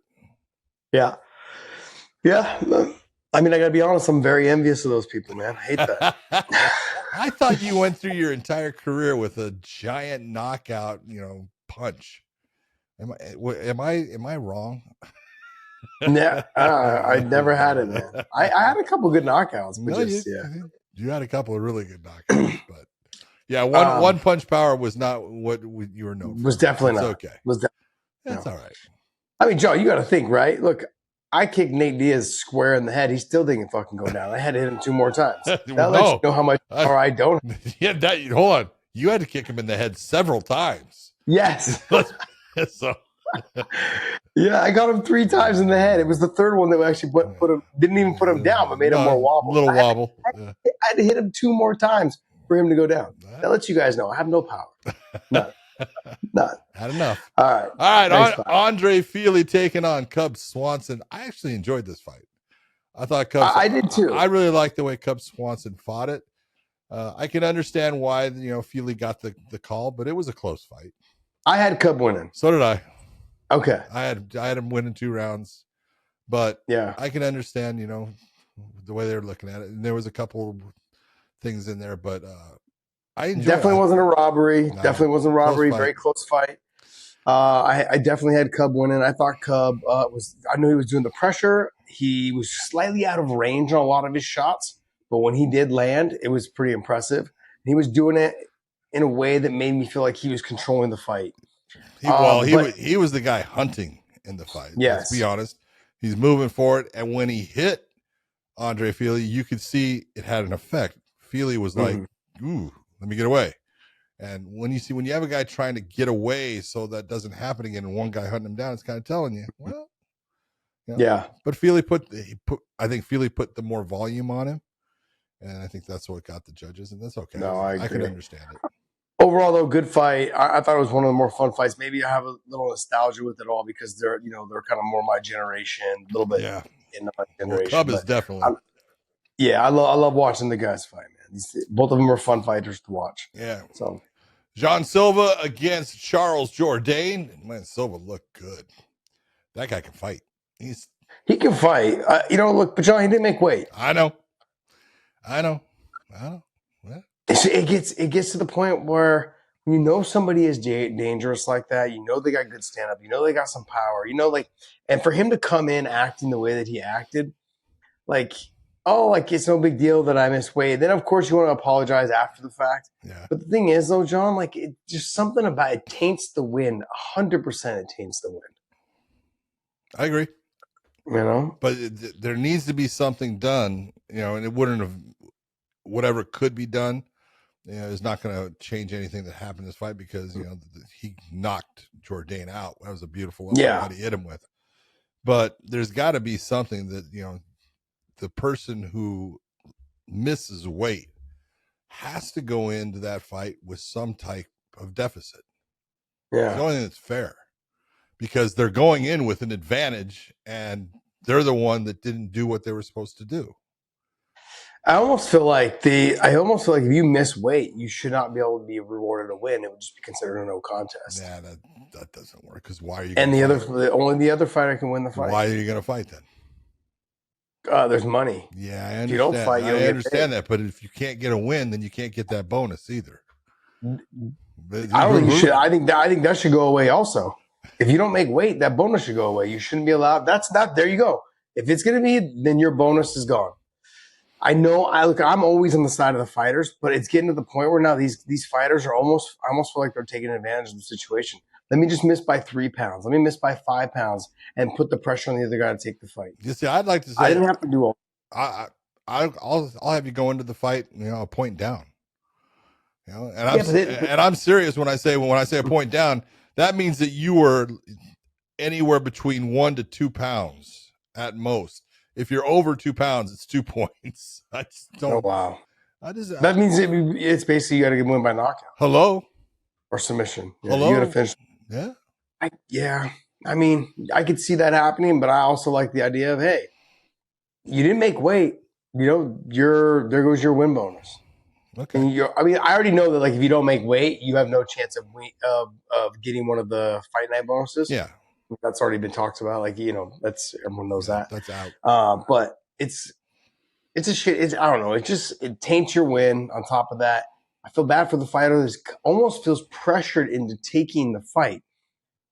Yeah. Yeah. I mean, I got to be honest. I'm very envious of those people, man. I hate that. I thought you went through your entire career with a giant knockout, punch. Am I wrong? Yeah, I never had it, man. I had a couple good knockouts, but you had a couple of really good knockouts, but one punch power was not what you were known for. Was definitely not. Okay. That's all right. I mean, Joe, you got to think, right? Look, I kicked Nate Diaz square in the head. He still didn't fucking go down. I had to hit him 2 more times. That lets you know how much power I don't. Yeah, hold on. You had to kick him in the head several times. Yes. So. Yeah, I got him 3 times in the head. It was the third one that actually put him, didn't even put him down, but made him more wobble. Little wobble. I had to hit him 2 more times for him to go down. That lets you guys know I have no power. None. Had enough. All right. Thanks, Andre Fili taking on Cub Swanson. I actually enjoyed this fight. I thought I did too. I really liked the way Cub Swanson fought it. I can understand why Fili got the call, but it was a close fight. I had Cub winning. So did I. Okay. I had him winning 2 rounds, but yeah, I can understand the way they're looking at it. And there was a couple things in there, but I enjoyed definitely it. Wasn't a robbery. No, definitely wasn't a robbery. Close Very close fight. I definitely had Cub winning. I thought Cub I knew he was doing the pressure. He was slightly out of range on a lot of his shots, but when he did land, it was pretty impressive. He was doing it in a way that made me feel like he was controlling the fight. He was the guy hunting in the fight. Yes. Let's be honest. He's moving forward, and when he hit Andre Fili, you could see it had an effect. Fili was like, "Ooh, let me get away." And when you have a guy trying to get away so that doesn't happen again, and one guy hunting him down, it's kind of telling you, well, yeah. But Fili I think Fili put the more volume on him, and I think that's what got the judges, and that's okay. No, I can understand it. Overall, though, good fight. I thought it was one of the more fun fights. Maybe I have a little nostalgia with it all because they're kind of more my generation, a little bit in my generation. Cub is definitely. I love watching the guys fight, man. Both of them are fun fighters to watch. Yeah. So, Jean Silva against Charles Jourdain. Man, Silva looked good. That guy can fight. He can fight. Look, but John, he didn't make weight. I know. Yeah. It gets to the point where somebody is dangerous like that. They got good stand up. They got some power. And for him to come in acting the way that he acted, it's no big deal that I missed weight. Then of course you want to apologize after the fact. Yeah. But the thing is though, John, it just something about it taints the win. 100% it taints the win. I agree. But there needs to be something done. And it wouldn't have. Whatever could be done, is not going to change anything that happened in this fight because he knocked Jourdain out. That was a beautiful that he hit him with. But there's got to be something that the person who misses weight has to go into that fight with some type of deficit. Yeah, it's the only thing that's fair because they're going in with an advantage and they're the one that didn't do what they were supposed to do. I almost feel like if you miss weight, you should not be able to be rewarded a win. It would just be considered a no contest. Yeah, that doesn't work because why are you? And only the other fighter can win the fight. Why are you going to fight then? There's money. Yeah, I understand. If you don't fight, I understand that, but if you can't get a win, then you can't get that bonus either. I don't think you should. I think that should go away also. If you don't make weight, that bonus should go away. You shouldn't be allowed. That's not. There you go. If it's going to be, then your bonus is gone. I know. I'm always on the side of the fighters, but it's getting to the point where now these fighters are I almost feel like they're taking advantage of the situation. Let me just miss by 3 pounds. Let me miss by 5 pounds and put the pressure on the other guy to take the fight. You see, I'd like to say I didn't have to do all. I'll have you go into the fight, a point down. And I'm serious when I say a point down. That means that you were anywhere between 1 to 2 pounds at most. If you're over 2 pounds, it's 2 points. I just don't. Oh, wow. That means it's basically you got to get win by knockout. Hello? Or submission. Yeah, Hello? You got to finish. Yeah. I mean, I could see that happening, but I also like the idea of, hey, you didn't make weight. There goes your win bonus. Okay. And I already know that if you don't make weight, you have no chance of getting one of the fight night bonuses. Yeah. That's already been talked about. That's everyone knows that. That's out. But it's a shit. I don't know. It taints your win. On top of that, I feel bad for the fighter that almost feels pressured into taking the fight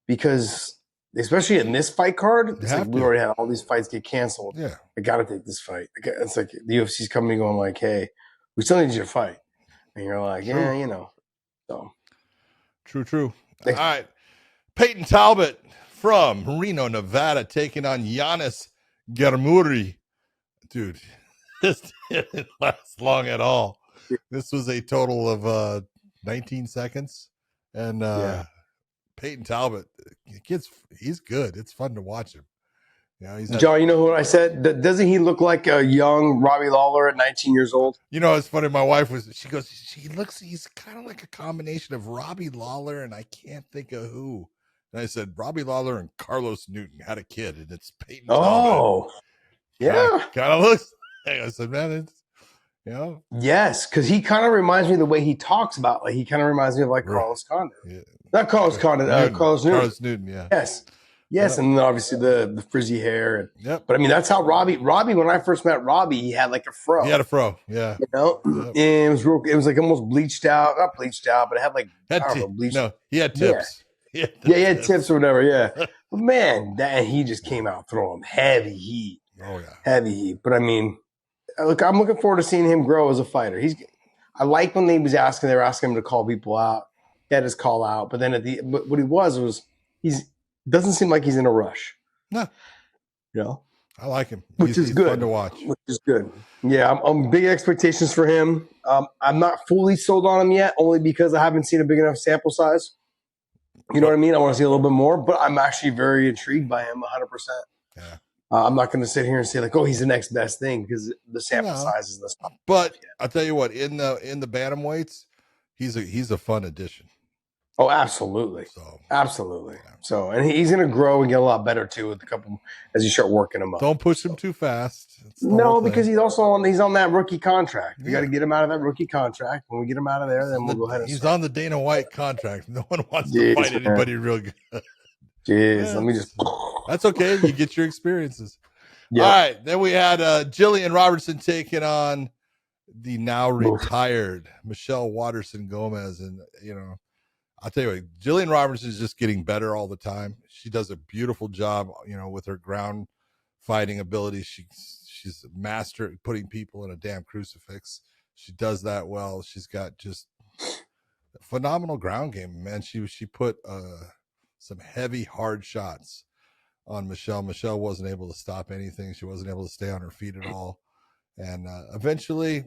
because, especially in this fight card, it's we already had all these fights get canceled. Yeah, I got to take this fight. It's like the UFC's coming and going like, "Hey, we still need you to fight," and you're like, True. "Yeah, So true. All right, Peyton Talbott from Reno, Nevada, taking on Giannis Ghemmouri, dude, this didn't last long at all. This was a total of 19 seconds. And Peyton Talbott, he's good. It's fun to watch him. John, you know what I said? Doesn't he look like a young Robbie Lawler at 19 years old? You know, it's funny. My wife he's kind of like a combination of Robbie Lawler and I can't think of who. And I said, Robbie Lawler and Carlos Newton had a kid, and it's Peyton Talbott. Oh, yeah. Kind of looks like, I said, man, it's, Yes, because he kind of reminds me of the way he talks about, like, he kind of reminds me of like Carlos Condit. Yeah. Not Carlos Condit, Carlos Newton. Carlos Newton, yeah. Yes. Yes, and then obviously the frizzy hair. Yep. But I mean, that's how Robbie, when I first met Robbie, he had like a fro. He had a fro, yeah. Yep. And it was like almost bleached out. Not bleached out, but it had like, bleached. No, he had tips. Yeah, he had tips or whatever, yeah. But man, he just came out throwing heavy heat. Oh, yeah. Heavy heat. But I mean, look, I'm looking forward to seeing him grow as a fighter. I like when they were asking him to call people out. He had his call out, but then what he was doesn't seem like he's in a rush. No. I like him. Which is good. Fun to watch. Which is good. Yeah, I'm big expectations for him. I'm not fully sold on him yet, only because I haven't seen a big enough sample size. You know what I mean? I want to see a little bit more, but I'm actually very intrigued by him 100%. Yeah. I'm not going to sit here and say like, oh, he's the next best thing because the sample size is the stuff. But I'll tell you what, in the bantamweights, he's a fun addition. Oh, absolutely. Absolutely. Yeah. So, and he's going to grow and get a lot better too with a couple as you start working him up. Don't push him too fast. No, because he's also on that rookie contract. We got to get him out of that rookie contract. When we get him out of there, then we'll go ahead and he's on the Dana White contract. No one wants to fight anybody real good. Jeez, let me just. That's okay. You get your experiences. Yeah. All right. Then we had Jillian Robertson taking on the now retired Michelle Waterson-Gomez, and I'll tell you what, Jillian Robertson is just getting better all the time. She does a beautiful job, with her ground fighting ability. She's a master at putting people in a damn crucifix. She does that well. She's got just a phenomenal ground game, man. She put some heavy, hard shots on Michelle. Michelle wasn't able to stop anything. She wasn't able to stay on her feet at all. And eventually,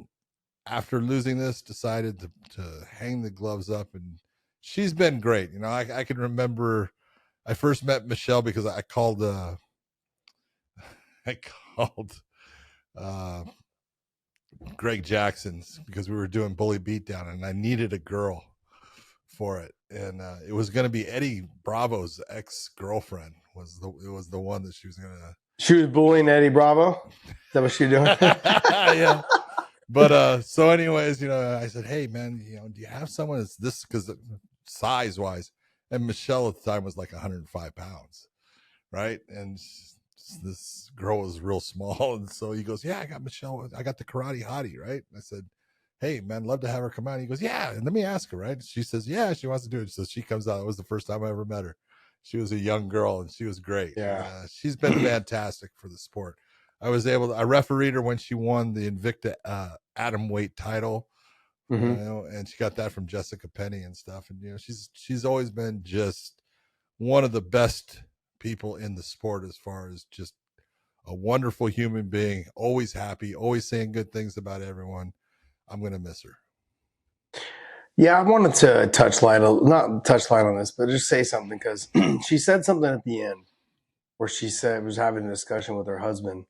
after losing this, decided to hang the gloves up, and she's been great. I can remember I first met Michelle because I called Greg Jackson's because we were doing Bully Beatdown, and I needed a girl for it. And it was going to be Eddie Bravo's ex-girlfriend was the one that she was going to. She was bullying Eddie Bravo. Is that what she doing? Yeah. But so anyways, I said, hey man, do you have someone that's this, because size wise, and Michelle at the time was like 105 pounds, right? And this girl was real small, and so he goes, yeah, I got Michelle, I got the karate hottie, right? And I said, hey man, love to have her come out. He goes, yeah, and let me ask her, right? She says, yeah, she wants to do it. So she comes out. It was the first time I ever met her. She was a young girl, and she was great. Yeah, she's been fantastic for the sport. I refereed her when she won the Invicta atom weight title, and she got that from Jessica Penny and stuff. And she's always been just one of the best people in the sport as far as just a wonderful human being, always happy, always saying good things about everyone. I'm gonna miss her. Yeah, I wanted to not touch line on this, but just say something, because she said something at the end where she was having a discussion with her husband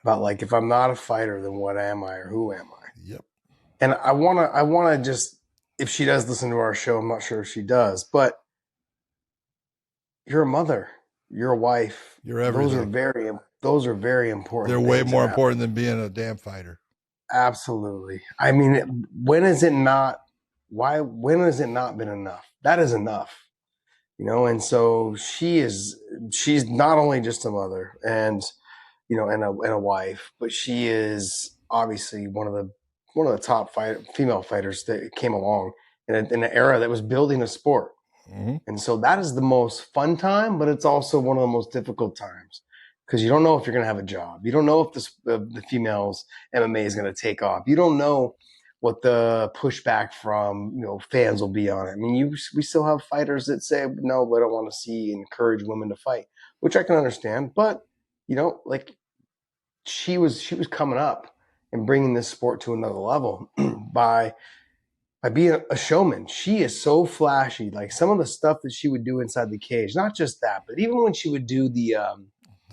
about like, if I'm not a fighter, then what am I, or who am I? Yep. And I wanna just, if she does listen to our show, I'm not sure if she does, but you're a mother, you're a wife, you're everything. Those are very important. They're way more important than being a damn fighter. Absolutely. I mean, when has it not been enough? That is enough, and so she's not only just a mother and and a wife, but she is obviously one of the top female fighters that came along in an era that was building a sport. Mm-hmm. And so that is the most fun time, but it's also one of the most difficult times, because you don't know if you're going to have a job. You don't know if the females MMA is going to take off. You don't know what the pushback from fans will be on it. I mean, we still have fighters that say, no, I don't want to see and encourage women to fight, which I can understand. But like, she was coming up and bringing this sport to another level by being a showman. She is so flashy. Like some of the stuff that she would do inside the cage, not just that, but even when she would do the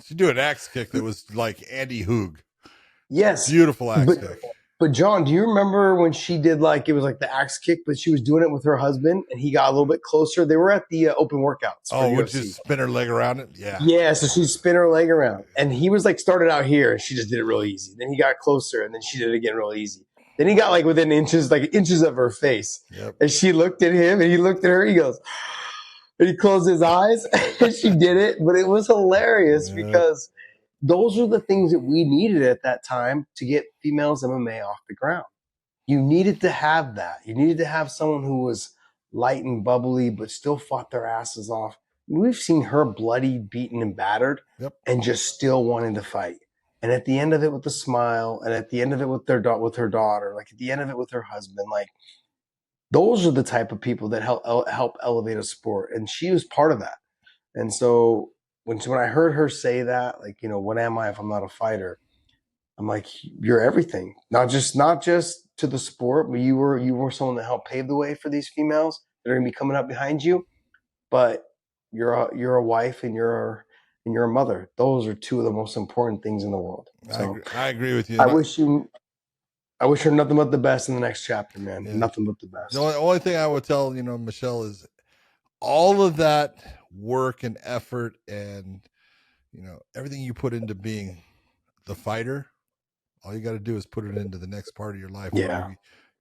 she'd do an axe kick that was like Andy Hoog. yes, Beautiful axe kick. But John, do you remember when she did it was like the axe kick, but she was doing it with her husband and he got a little bit closer? They were at the open workouts. Oh, would you spin her leg around it? Yeah. Yeah, so she'd spin her leg around. And he was started out here and she just did it real easy. Then he got closer and then she did it again real easy. Then he got within inches of her face. Yep. And she looked at him and he looked at her. He goes, and he closed his eyes and she did it. But it was hilarious because those are the things that we needed at that time to get females MMA off the ground. You needed to have that. You needed to have someone who was light and bubbly, but still fought their asses off. We've seen her bloody, beaten, and battered, and just still wanting to fight. And at the end of it with a smile, and at the end of it with her daughter, at the end of it with her husband, those are the type of people that help elevate a sport. And she was part of that. And so when I heard her say that, what am I if I'm not a fighter? I'm like, you're everything. Not just to the sport, but you were someone that helped pave the way for these females that are going to be coming up behind you. But you're a wife and you're a mother. Those are two of the most important things in the world. So I agree with you. I wish her nothing but the best in the next chapter, man. Yeah. Nothing but the best. The only thing I would tell Michelle is all of that work and effort and everything you put into being the fighter. All you got to do is put it into the next part of your life. Yeah.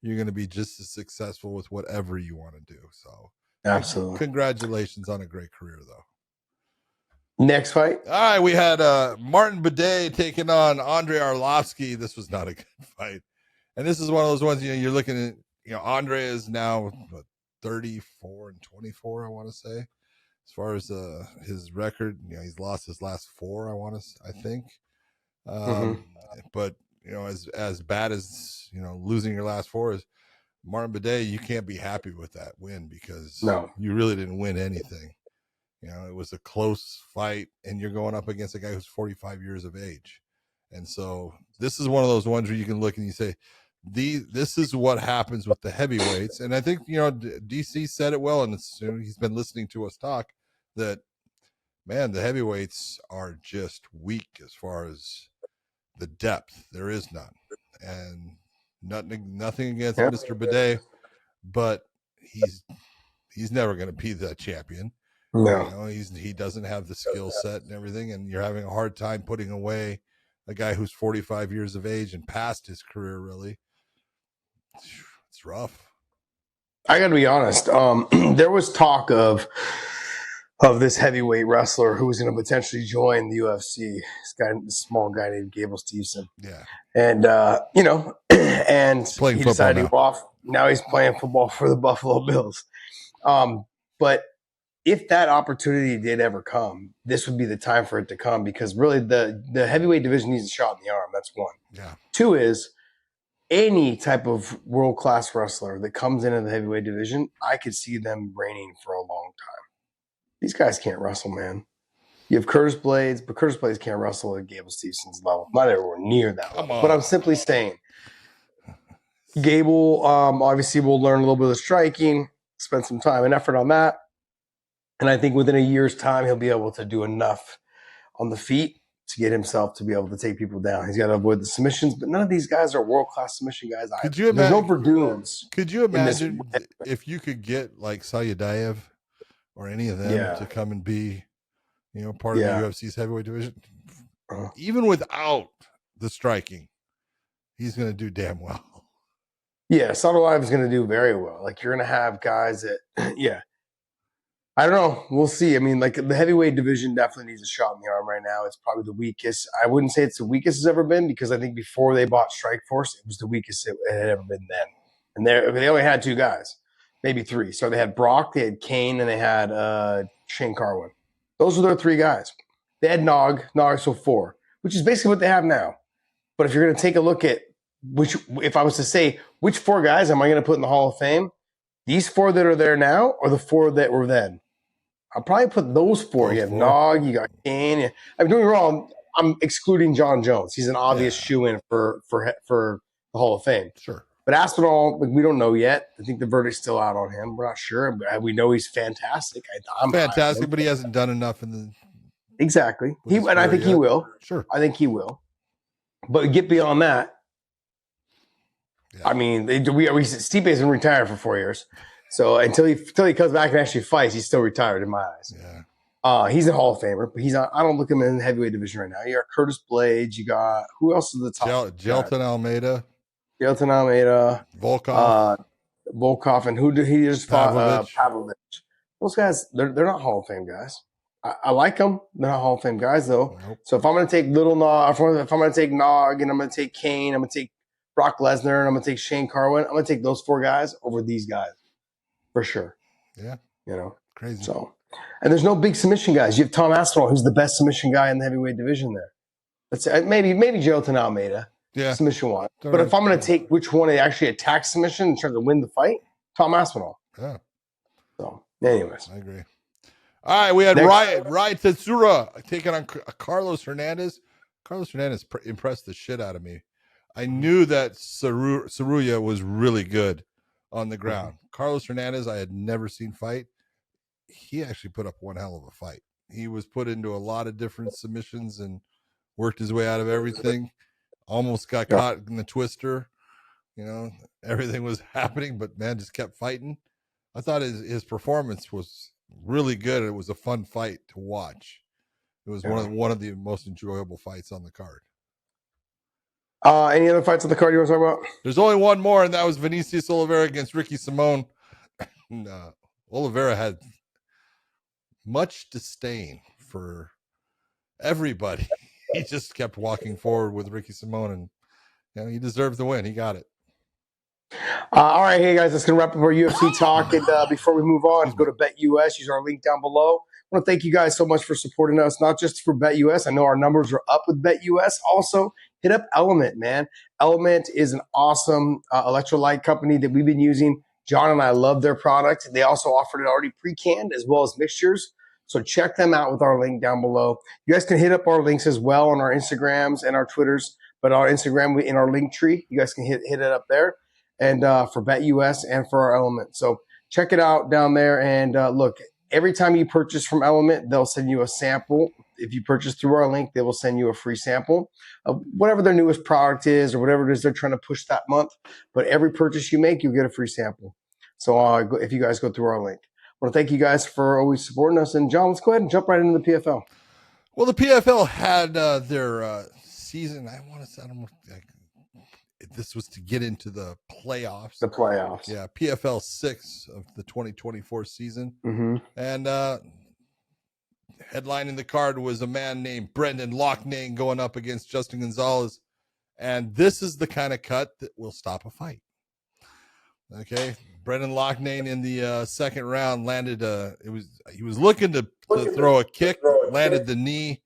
You're going to be just as successful with whatever you want to do. So absolutely. Congratulations on a great career though. Next fight. All right. We had Martin Buday taking on Andre Arlovski. This was not a good fight. And this is one of those ones, you're looking at, Andre is now 34 and 24, I want to say, as far as his record. He's lost his last four, I think. But as bad as losing your last four is, Martin Buday, you can't be happy with that win because you really didn't win anything. It was a close fight, and you're going up against a guy who's 45 years of age. And so this is one of those ones where you can look and you say, this is what happens with the heavyweights. And I think DC said it well, and he's been listening to us talk that, man, the heavyweights are just weak as far as the depth. There is none, and nothing against Mr. Buday, but he's never going to be the champion. No, he doesn't have the skill set and everything, and you're having a hard time putting away a guy who's 45 years of age and past his career. Really, it's rough. I got to be honest. There was talk of this heavyweight wrestler who was going to potentially join the UFC. This small guy named Gable Stevenson. Yeah. And, and playing he decided to football go off. Now he's playing football for the Buffalo Bills. But if that opportunity did ever come, this would be the time for it to come because really the heavyweight division needs a shot in the arm. That's one. Yeah. Two is any type of world-class wrestler that comes into the heavyweight division, I could see them reigning for a long time. These guys can't wrestle, man. You have Curtis Blades, but Curtis Blades can't wrestle at Gable Stevenson's level. Not everywhere near that level. But I'm simply saying, Gable obviously will learn a little bit of striking, spend some time and effort on that. And I think within a year's time, he'll be able to do enough on the feet to get himself to be able to take people down. He's got to avoid the submissions, but none of these guys are world-class submission guys either. Could you imagine, There's no Verdooms. Could you imagine if you could get like Sayadaev or any of them to come and be, part of the UFC's heavyweight division? Even without the striking, he's going to do damn well. Yeah, Sadulaev is going to do very well. You're going to have guys that, I don't know. We'll see. I mean, the heavyweight division definitely needs a shot in the arm right now. It's probably the weakest. I wouldn't say it's the weakest it's ever been because I think before they bought Strikeforce, it was the weakest it had ever been then. And they only had two guys, maybe three. So they had Brock, they had Kane, and they had Shane Carwin. Those were their three guys. They had Nog, so four, which is basically what they have now. But if you're going to take a look at if I was to say which four guys am I going to put in the Hall of Fame, these four that are there now or the four that were then? I'll probably put those four. You have Nog, you got Kane. I'm doing wrong. I'm excluding John Jones. He's an obvious shoe-in for the Hall of Fame. Sure. But Aspinall, we don't know yet. I think the verdict's still out on him. We're not sure. But we know he's fantastic. I'm fantastic, but he hasn't done enough in the exactly. I think he will. Sure. I think he will. But get beyond that. Yeah. I mean, Stipe's been retired for 4 years. So until he comes back and actually fights, he's still retired in my eyes. Yeah. He's a Hall of Famer, but I don't look him in the heavyweight division right now. You got Curtis Blades. You got who else is the top? Jelton Almeida. Volkov, and he just fought Pavlovich. Those guys, they're not Hall of Fame guys. I like them. They're not Hall of Fame guys though. Nope. So if I'm going to take Little Nog, if I'm going to take Nog, and I'm going to take Kane, I'm going to take Brock Lesnar, and I'm going to take Shane Carwin, I'm going to take those 4 guys over these guys for sure. Yeah, crazy. So, and there's no big submission guys. You have Tom Aspinall, who's the best submission guy in the heavyweight division there. That's maybe Jourdain Almeida. Yeah, submission one. But if I'm going to take which one actually attacks submission and tries to win the fight, Tom Aspinall. Yeah. So, anyways, I agree. All right, we had Ryan Tsuruya taking on Carlos Hernandez. Carlos Hernandez impressed the shit out of me. I knew that Tsuruya was really good on the ground. Carlos Hernandez, I had never seen fight. He actually put up one hell of a fight. He was put into a lot of different submissions and worked his way out of everything. Almost got caught in the twister. Everything was happening, but man just kept fighting. I thought his performance was really good. It was a fun fight to watch. It was one of the most enjoyable fights on the card. Any other fights on the card you want to talk about? There's only one more, and that was Vinicius Oliveira against Ricky Simón. Oliveira had much disdain for everybody. He just kept walking forward with Ricky Simón, and he deserved the win. He got it. All right, hey guys, that's going to wrap up our UFC talk. And before we move on, go to BetUS. Use our link down below. I want to thank you guys so much for supporting us, not just for BetUS. I know our numbers are up with BetUS. Also, hit up Element, man. Element is an awesome electrolyte company that we've been using. John and I love their product. They also offered it already pre-canned as well as mixtures. So check them out with our link down below. You guys can hit up our links as well on our Instagrams and our Twitters. But our Instagram, in our link tree, you guys can hit it up there. And for BetUS and for our Element. So check it out down there. And look, every time you purchase from Element, they'll send you a sample. If you purchase through our link, they will send you a free sample of whatever their newest product is or whatever it is they're trying to push that month. But every purchase you make, you'll get a free sample. So if you guys go through our link. I want to thank you guys for always supporting us. And John, let's go ahead and jump right into the PFL. Well, the PFL had their season. This was to get into the playoffs. The playoffs. Yeah, PFL 6 of the 2024 season. Mm-hmm. And headlining the card was a man named Brendan Loughnane going up against Justin Gonzales. And this is the kind of cut that will stop a fight. Okay, Brendan Loughnane in the second round landed he was looking to throw a kick, landed the knee.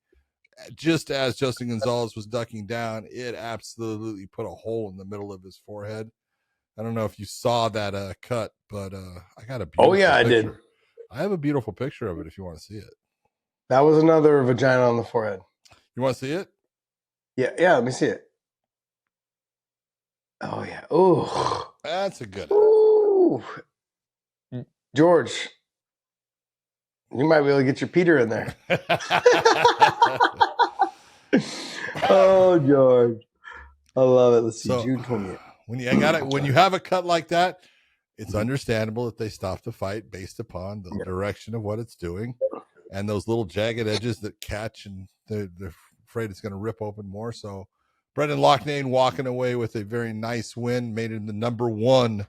Just as Justin Gonzales was ducking down, it absolutely put a hole in the middle of his forehead. I don't know if you saw that cut, but I got a beautiful picture. I did. I have a beautiful picture of it if you want to see it. That was another vagina on the forehead. You want to see it? Yeah, let me see it. Oh, yeah. Ooh. That's a good one. Ooh. George, you might be able to get your Peter in there. Oh, George. I love it. Let's see. So, June 20th. When you have a cut like that, it's understandable that they stop the fight based upon the direction of what it's doing and those little jagged edges that catch, and they're afraid it's going to rip open more. So Brendan Loughnane walking away with a very nice win, made him the number 1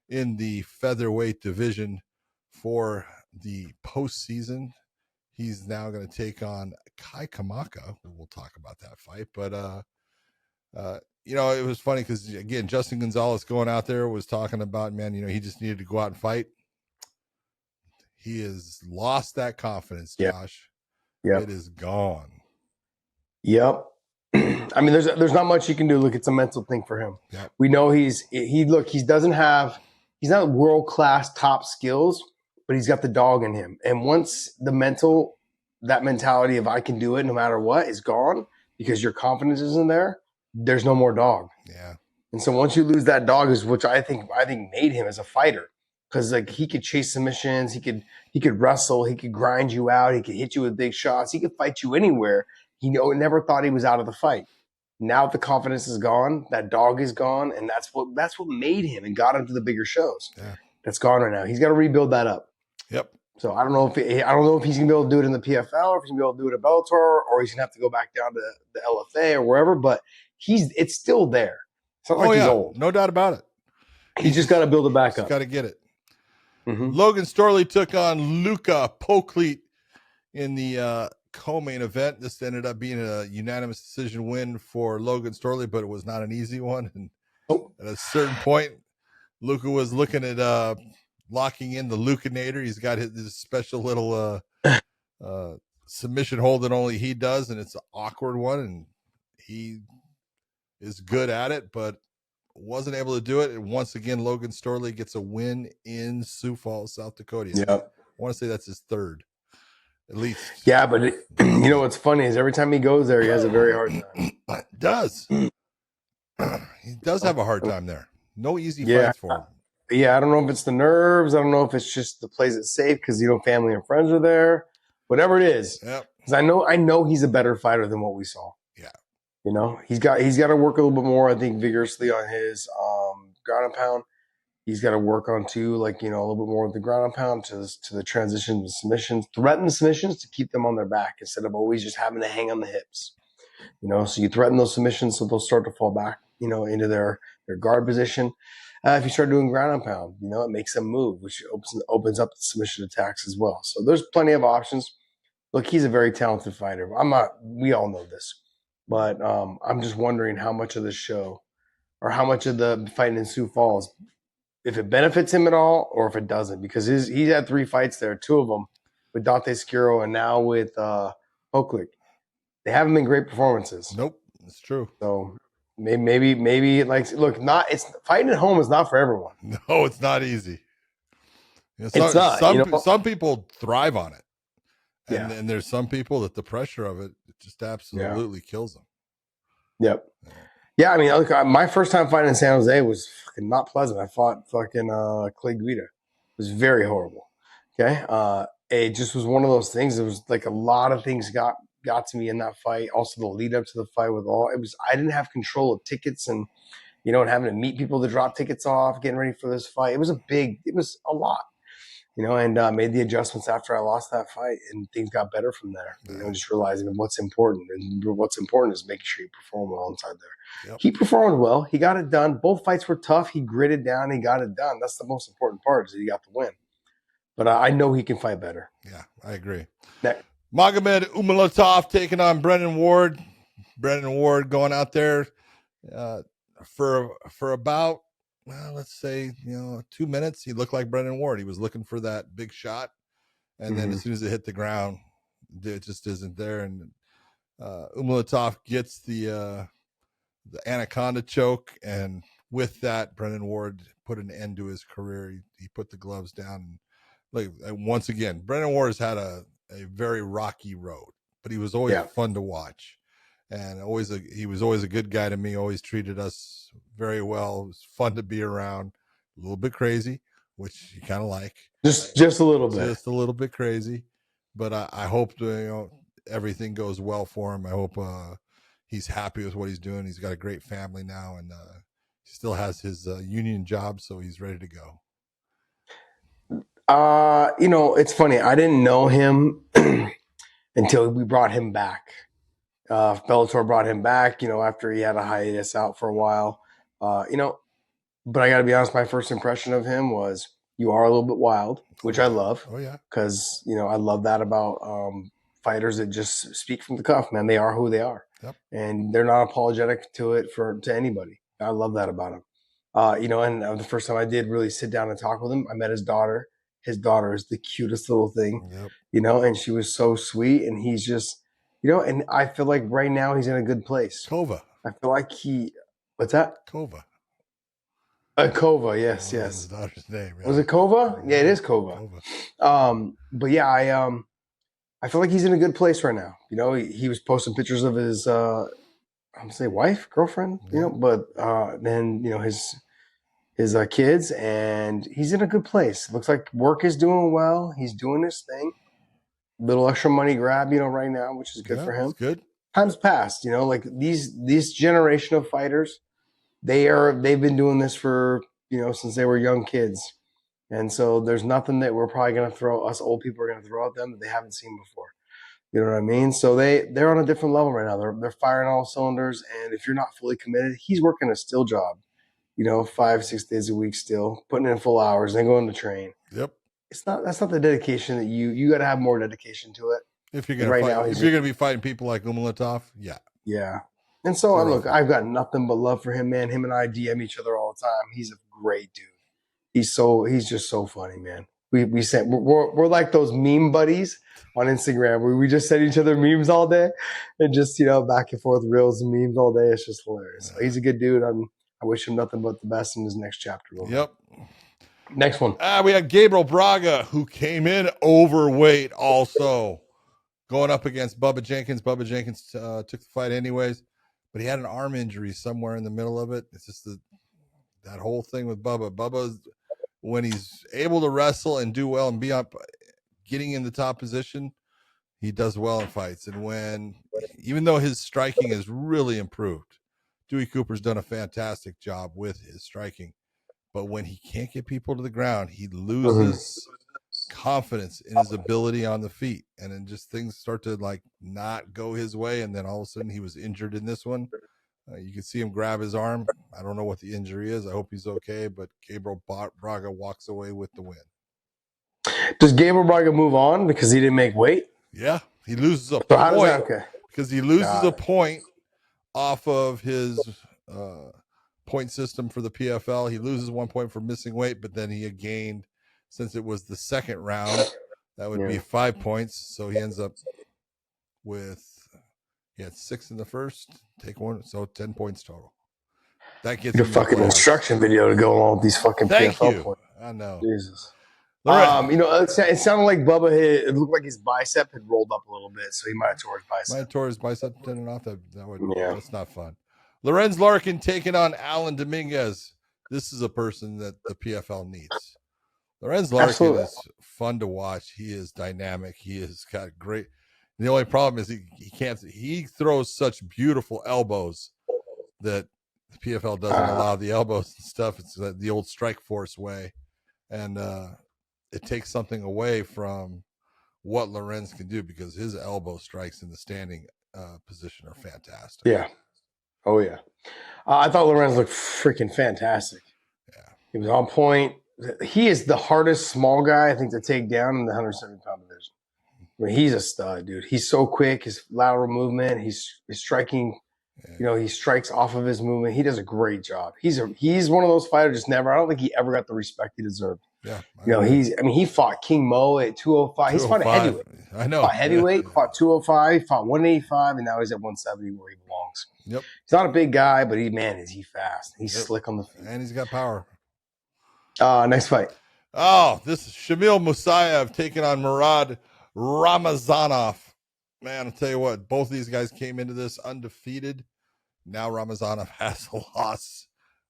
in the featherweight division for the postseason. He's now going to take on Kai Kamaka. We'll talk about that fight. But, it was funny because, again, Justin Gonzales going out there was talking about, man, he just needed to go out and fight. He has lost that confidence, Josh. Yep. It is gone. Yep. I mean, there's not much you can do. Look, it's a mental thing for him. Yep. We know he's not world-class top skills, but he's got the dog in him. And once that mentality of I can do it no matter what is gone, because your confidence isn't there. There's no more dog. Yeah. And so once you lose that dog, is which I think made him as a fighter, because like he could chase submissions, he could wrestle, he could grind you out, he could hit you with big shots, he could fight you anywhere. He never thought he was out of the fight. Now the confidence is gone, that dog is gone, and that's what made him and got him to the bigger shows. Yeah. That's gone right now. He's got to rebuild that up. Yep. So I don't know if he's gonna be able to do it in the PFL, or if he's gonna be able to do it at Bellator, or he's gonna have to go back down to the LFA or wherever. But it's still there. It's not like he's old. No doubt about it. He's just got to build it back up. Got to get it. Mm-hmm. Logan Storley took on Luca Poclit in the co-main event. This ended up being a unanimous decision win for Logan Storley, but it was not an easy one. And at a certain point, Luca was looking at locking in the Loughnaner. He's got his special little submission hold that only he does, and it's an awkward one, and he is good at it, but wasn't able to do it. And once again, Logan Storley gets a win in Sioux Falls, South Dakota. Yeah, I want to say that's his third, at least. Yeah, but you know what's funny is every time he goes there, he has a very hard time. Does he does have a hard time there? No easy fights for him. Yeah, I don't know if it's the nerves. I don't know if it's just the plays it safe because family and friends are there. Whatever it is, because I know he's a better fighter than what we saw. Yeah, he's got to work a little bit more. I think vigorously on his ground and pound. He's got to work on too, a little bit more with the ground and pound to the transition to submissions, threaten the submissions to keep them on their back instead of always just having to hang on the hips. So you threaten those submissions so they'll start to fall back, into their guard position. If you start doing ground and pound, it makes them move, which opens up the submission attacks as well. So there's plenty of options. Look, he's a very talented fighter. We all know this, but I'm just wondering how much of the show or how much of the fighting in Sioux Falls, if it benefits him at all or if it doesn't, because he's had 3 fights there, 2 of them with Dante Scuro and now with Poclit. They haven't been great performances. Nope, it's true. So maybe fighting at home is not for everyone. No, it's not easy. It's not. Some people thrive on it. And, Yeah. and there's some people that the pressure of it just absolutely kills them. Yep. Yeah, I mean, look, my first time fighting in San Jose was fucking not pleasant. I fought fucking Clay Guida. It was very horrible. Okay. It just was one of those things. It was like a lot of things got to me in that fight. Also the lead up to the fight I didn't have control of tickets and having to meet people to drop tickets off, getting ready for this fight. It was a lot. And made the adjustments after I lost that fight, and things got better from there. Just realizing what's important, and what's important is making sure you perform well inside there. Yep. He performed well. He got it done. Both fights were tough. He gritted down. He got it done. That's the most important part, is that he got the win. But I know he can fight better. Yeah, I agree. Next. Magomed Umalatov taking on Brendan Ward. Brendan Ward going out there for about, well, let's say, 2 minutes. He looked like Brendan Ward. He was looking for that big shot. And then as soon as it hit the ground, it just isn't there. And Umalatov gets the anaconda choke. And with that, Brendan Ward put an end to his career. He put the gloves down. Once again, Brendan Ward has had a very rocky road, but he was always fun to watch. And he was always a good guy to me, always treated us very well. It was fun to be around, a little bit crazy, which you kind of like. Just a little bit. Just a little bit crazy. But I hope everything goes well for him. I hope he's happy with what he's doing. He's got a great family now, and he still has his union job, so he's ready to go. It's funny. I didn't know him until we brought him back. Bellator brought him back, after he had a hiatus out for a while. But I got to be honest, my first impression of him was you are a little bit wild, which I love. Oh, yeah. Because, I love that about fighters that just speak from the cuff, man. They are who they are. Yep. And they're not apologetic to anybody. I love that about him. And the first time I did really sit down and talk with him, I met his daughter. His daughter is the cutest little thing, and she was so sweet. And he's just, and I feel like right now he's in a good place. Kova. I feel like what's that? Kova. Kova, yes. His daughter's name. Was it Kova? Yeah, it is Kova. But yeah, I feel like he's in a good place right now. You know, he was posting pictures of his, I'm gonna say wife, girlfriend, you know, but then, you know, his kids, and he's in a good place. Looks like work is doing well. He's doing his thing. Little extra money grab, you know, right now, which is good for him. Good. Time's passed, you know, like these generation of fighters, they've been doing this for, you know, since they were young kids. And so there's nothing that we're probably going to throw, us old people are going to throw at them that they haven't seen before. You know what I mean? So they're on a different level right now. They're firing all cylinders. And if you're not fully committed, he's working a still job, you know, 5-6 days a week still, putting in full hours, then going to train. Yep. That's not the dedication that you got to have more dedication to it. If you're going to be fighting people like Umalatov, yeah. Yeah. And so look, I've got nothing but love for him, man. Him and I DM each other all the time. He's a great dude. He's just so funny, man. We're like those meme buddies on Instagram where we just send each other memes all day and just, you know, back and forth reels and memes all day. It's just hilarious. So he's a good dude. I wish him nothing but the best in his next chapter. Yep. Next one. We had Gabriel Braga, who came in overweight also, going up against Bubba Jenkins. Bubba Jenkins took the fight anyways, but he had an arm injury somewhere in the middle of it. It's just that whole thing with Bubba. Bubba's, when he's able to wrestle and do well and be up, getting in the top position, he does well in fights. And even though his striking has really improved, Dewey Cooper's done a fantastic job with his striking. But when he can't get people to the ground, he loses confidence in his ability on the feet. And then just things start to like not go his way. And then all of a sudden he was injured in this one. You can see him grab his arm. I don't know what the injury is. I hope he's okay. But Gabriel Braga walks away with the win. Does Gabriel Braga move on because he didn't make weight? Yeah. He loses a So how does point. that, okay. Because he loses a point off of his point system for the PFL. He loses 1 point for missing weight, but then he gained, since it was the second round, that would be 5 points. So he ends up with, he had 6 in the first, take 1, so 10 points total. That gets your fucking instruction video to go along with these fucking PFL points. I know. Jesus. Right. You know, it sounded like Bubba it looked like his bicep had rolled up a little bit, so he might have tore his bicep. Might have tore his bicep tendon off. That's not fun. Lorenz Larkin taking on Alan Dominguez. This is a person that the PFL needs. Lorenz Larkin is fun to watch. He is dynamic. He has got great. The only problem is he can't. He throws such beautiful elbows that the PFL doesn't allow the elbows and stuff. It's the old strike force way, and it takes something away from what Lorenz can do because his elbow strikes in the standing position are fantastic. Yeah. Oh, yeah. I thought Lorenz looked freaking fantastic. Yeah. He was on point. He is the hardest small guy, I think, to take down in the 170-pound division. I mean, he's a stud, dude. He's so quick. His lateral movement, his striking, you know, he strikes off of his movement. He does a great job. He's one of those fighters I don't think he ever got the respect he deserved. Yeah. You know, he fought King Mo at 205. He's fought a heavyweight. I know. Fought heavyweight, fought 205, fought 185, and now he's at 170 where he belongs. Yep. He's not a big guy, but is he fast. He's slick on the feet. And he's got power. Next fight. Oh, this is Shamil Musayev taking on Murad Ramazanov. Man, I'll tell you what, both of these guys came into this undefeated. Now Ramazanov has a loss.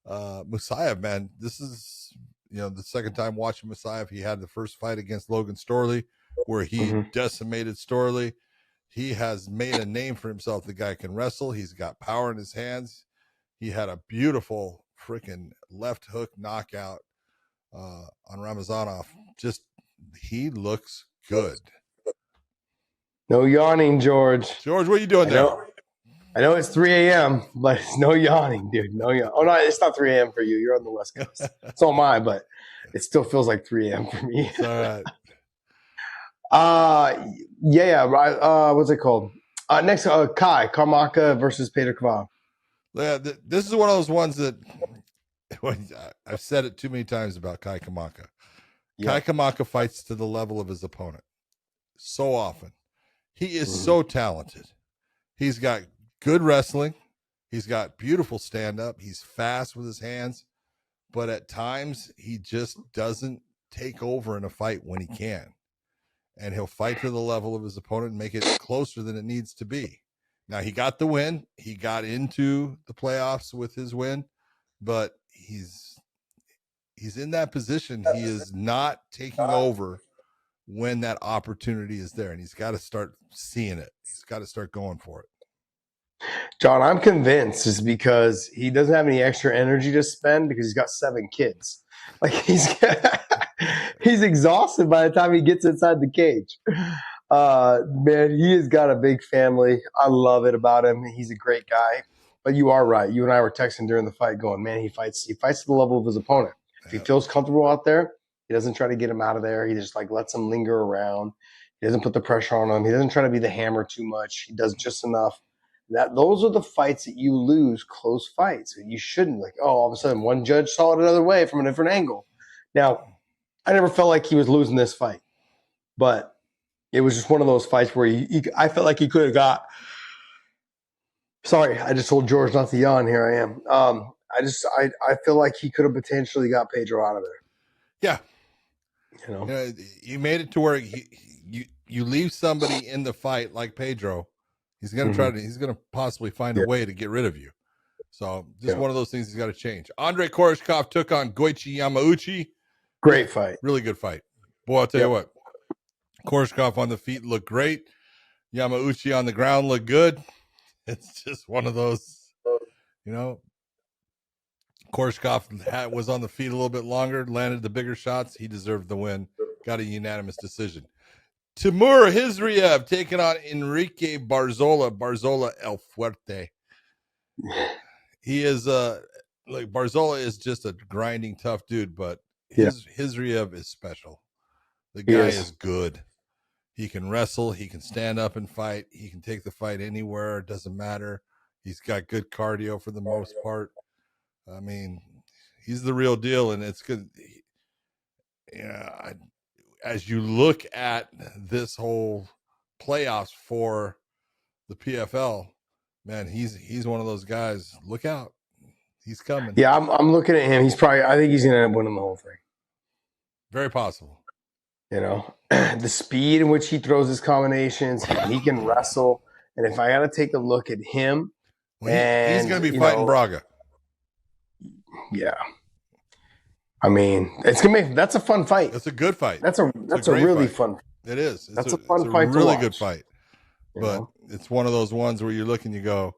Musayev, man, this is, you know, the second time watching Musayev. He had the first fight against Logan Storley where he decimated Storley. He has made a name for himself. The guy can wrestle. He's got power in his hands. He had a beautiful freaking left hook knockout on Ramazanov. Just, he looks good. No yawning, George. George, what are you doing there? I know it's 3 a.m., but it's no yawning, dude. No yawning. Oh, no, it's not 3 a.m. for you. You're on the West Coast. So am I, but it still feels like 3 a.m. for me. It's all right. What's it called? Next, Kai Kamaka versus Peter Kval. Yeah, this is one of those ones that I've said it too many times about Kai Kamaka. Kai Kamaka fights to the level of his opponent so often. He is so talented. He's got good wrestling. He's got beautiful stand-up. He's fast with his hands. But at times, he just doesn't take over in a fight when he can. and he'll fight to the level of his opponent and make it closer than it needs to be. Now, he got the win. He got into the playoffs with his win, but he's in that position. He is not taking over when that opportunity is there, and he's got to start seeing it. He's got to start going for it. John, I'm convinced it's because he doesn't have any extra energy to spend because he's got 7 kids. Like he's exhausted by the time he gets inside the cage. Man, he has got a big family. I love it about him. He's a great guy. But you are right. You and I were texting during the fight going, man, he fights to the level of his opponent. If he feels comfortable out there, he doesn't try to get him out of there. He just like lets him linger around. He doesn't put the pressure on him. He doesn't try to be the hammer too much. He does just enough. Those are the fights that you lose, close fights. You shouldn't all of a sudden one judge saw it another way from a different angle. Now, I never felt like he was losing this fight, but it was just one of those fights where I felt like he could have got. Sorry, I just told George not to yawn. Here I am. I feel like he could have potentially got Pedro out of there. Yeah, you made it to where you leave somebody in the fight like Pedro. He's going to he's going to possibly find a way to get rid of you. So just one of those things he's got to change. Andrei Koreshkov took on Goichi Yamauchi. Great fight. Really good fight. Boy, I'll tell you what. Koreshkov on the feet looked great. Yamauchi on the ground looked good. It's just one of those, Koreshkov was on the feet a little bit longer, landed the bigger shots. He deserved the win. Got a unanimous decision. Timur Hizriev taking on Enrique Barzola. Barzola El Fuerte. He is Barzola is just a grinding tough dude, but Hizriev is special. The guy is good. He can wrestle. He can stand up and fight. He can take the fight anywhere. It doesn't matter. He's got good cardio for the most part. I mean, he's the real deal, and it's good. As you look at this whole playoffs for the PFL, man, he's one of those guys. Look out. He's coming. Yeah, I'm looking at him. I think he's going to end up winning the whole thing. Very possible. The speed in which he throws his combinations, he can wrestle. And if I got to take a look at him, he's going to be fighting Braga. Yeah. I mean, that's a fun fight. It's a good fight. That's a really fun fight. It is. That's a fun fight to watch. Really good fight. But it's one of those ones where you look and you go,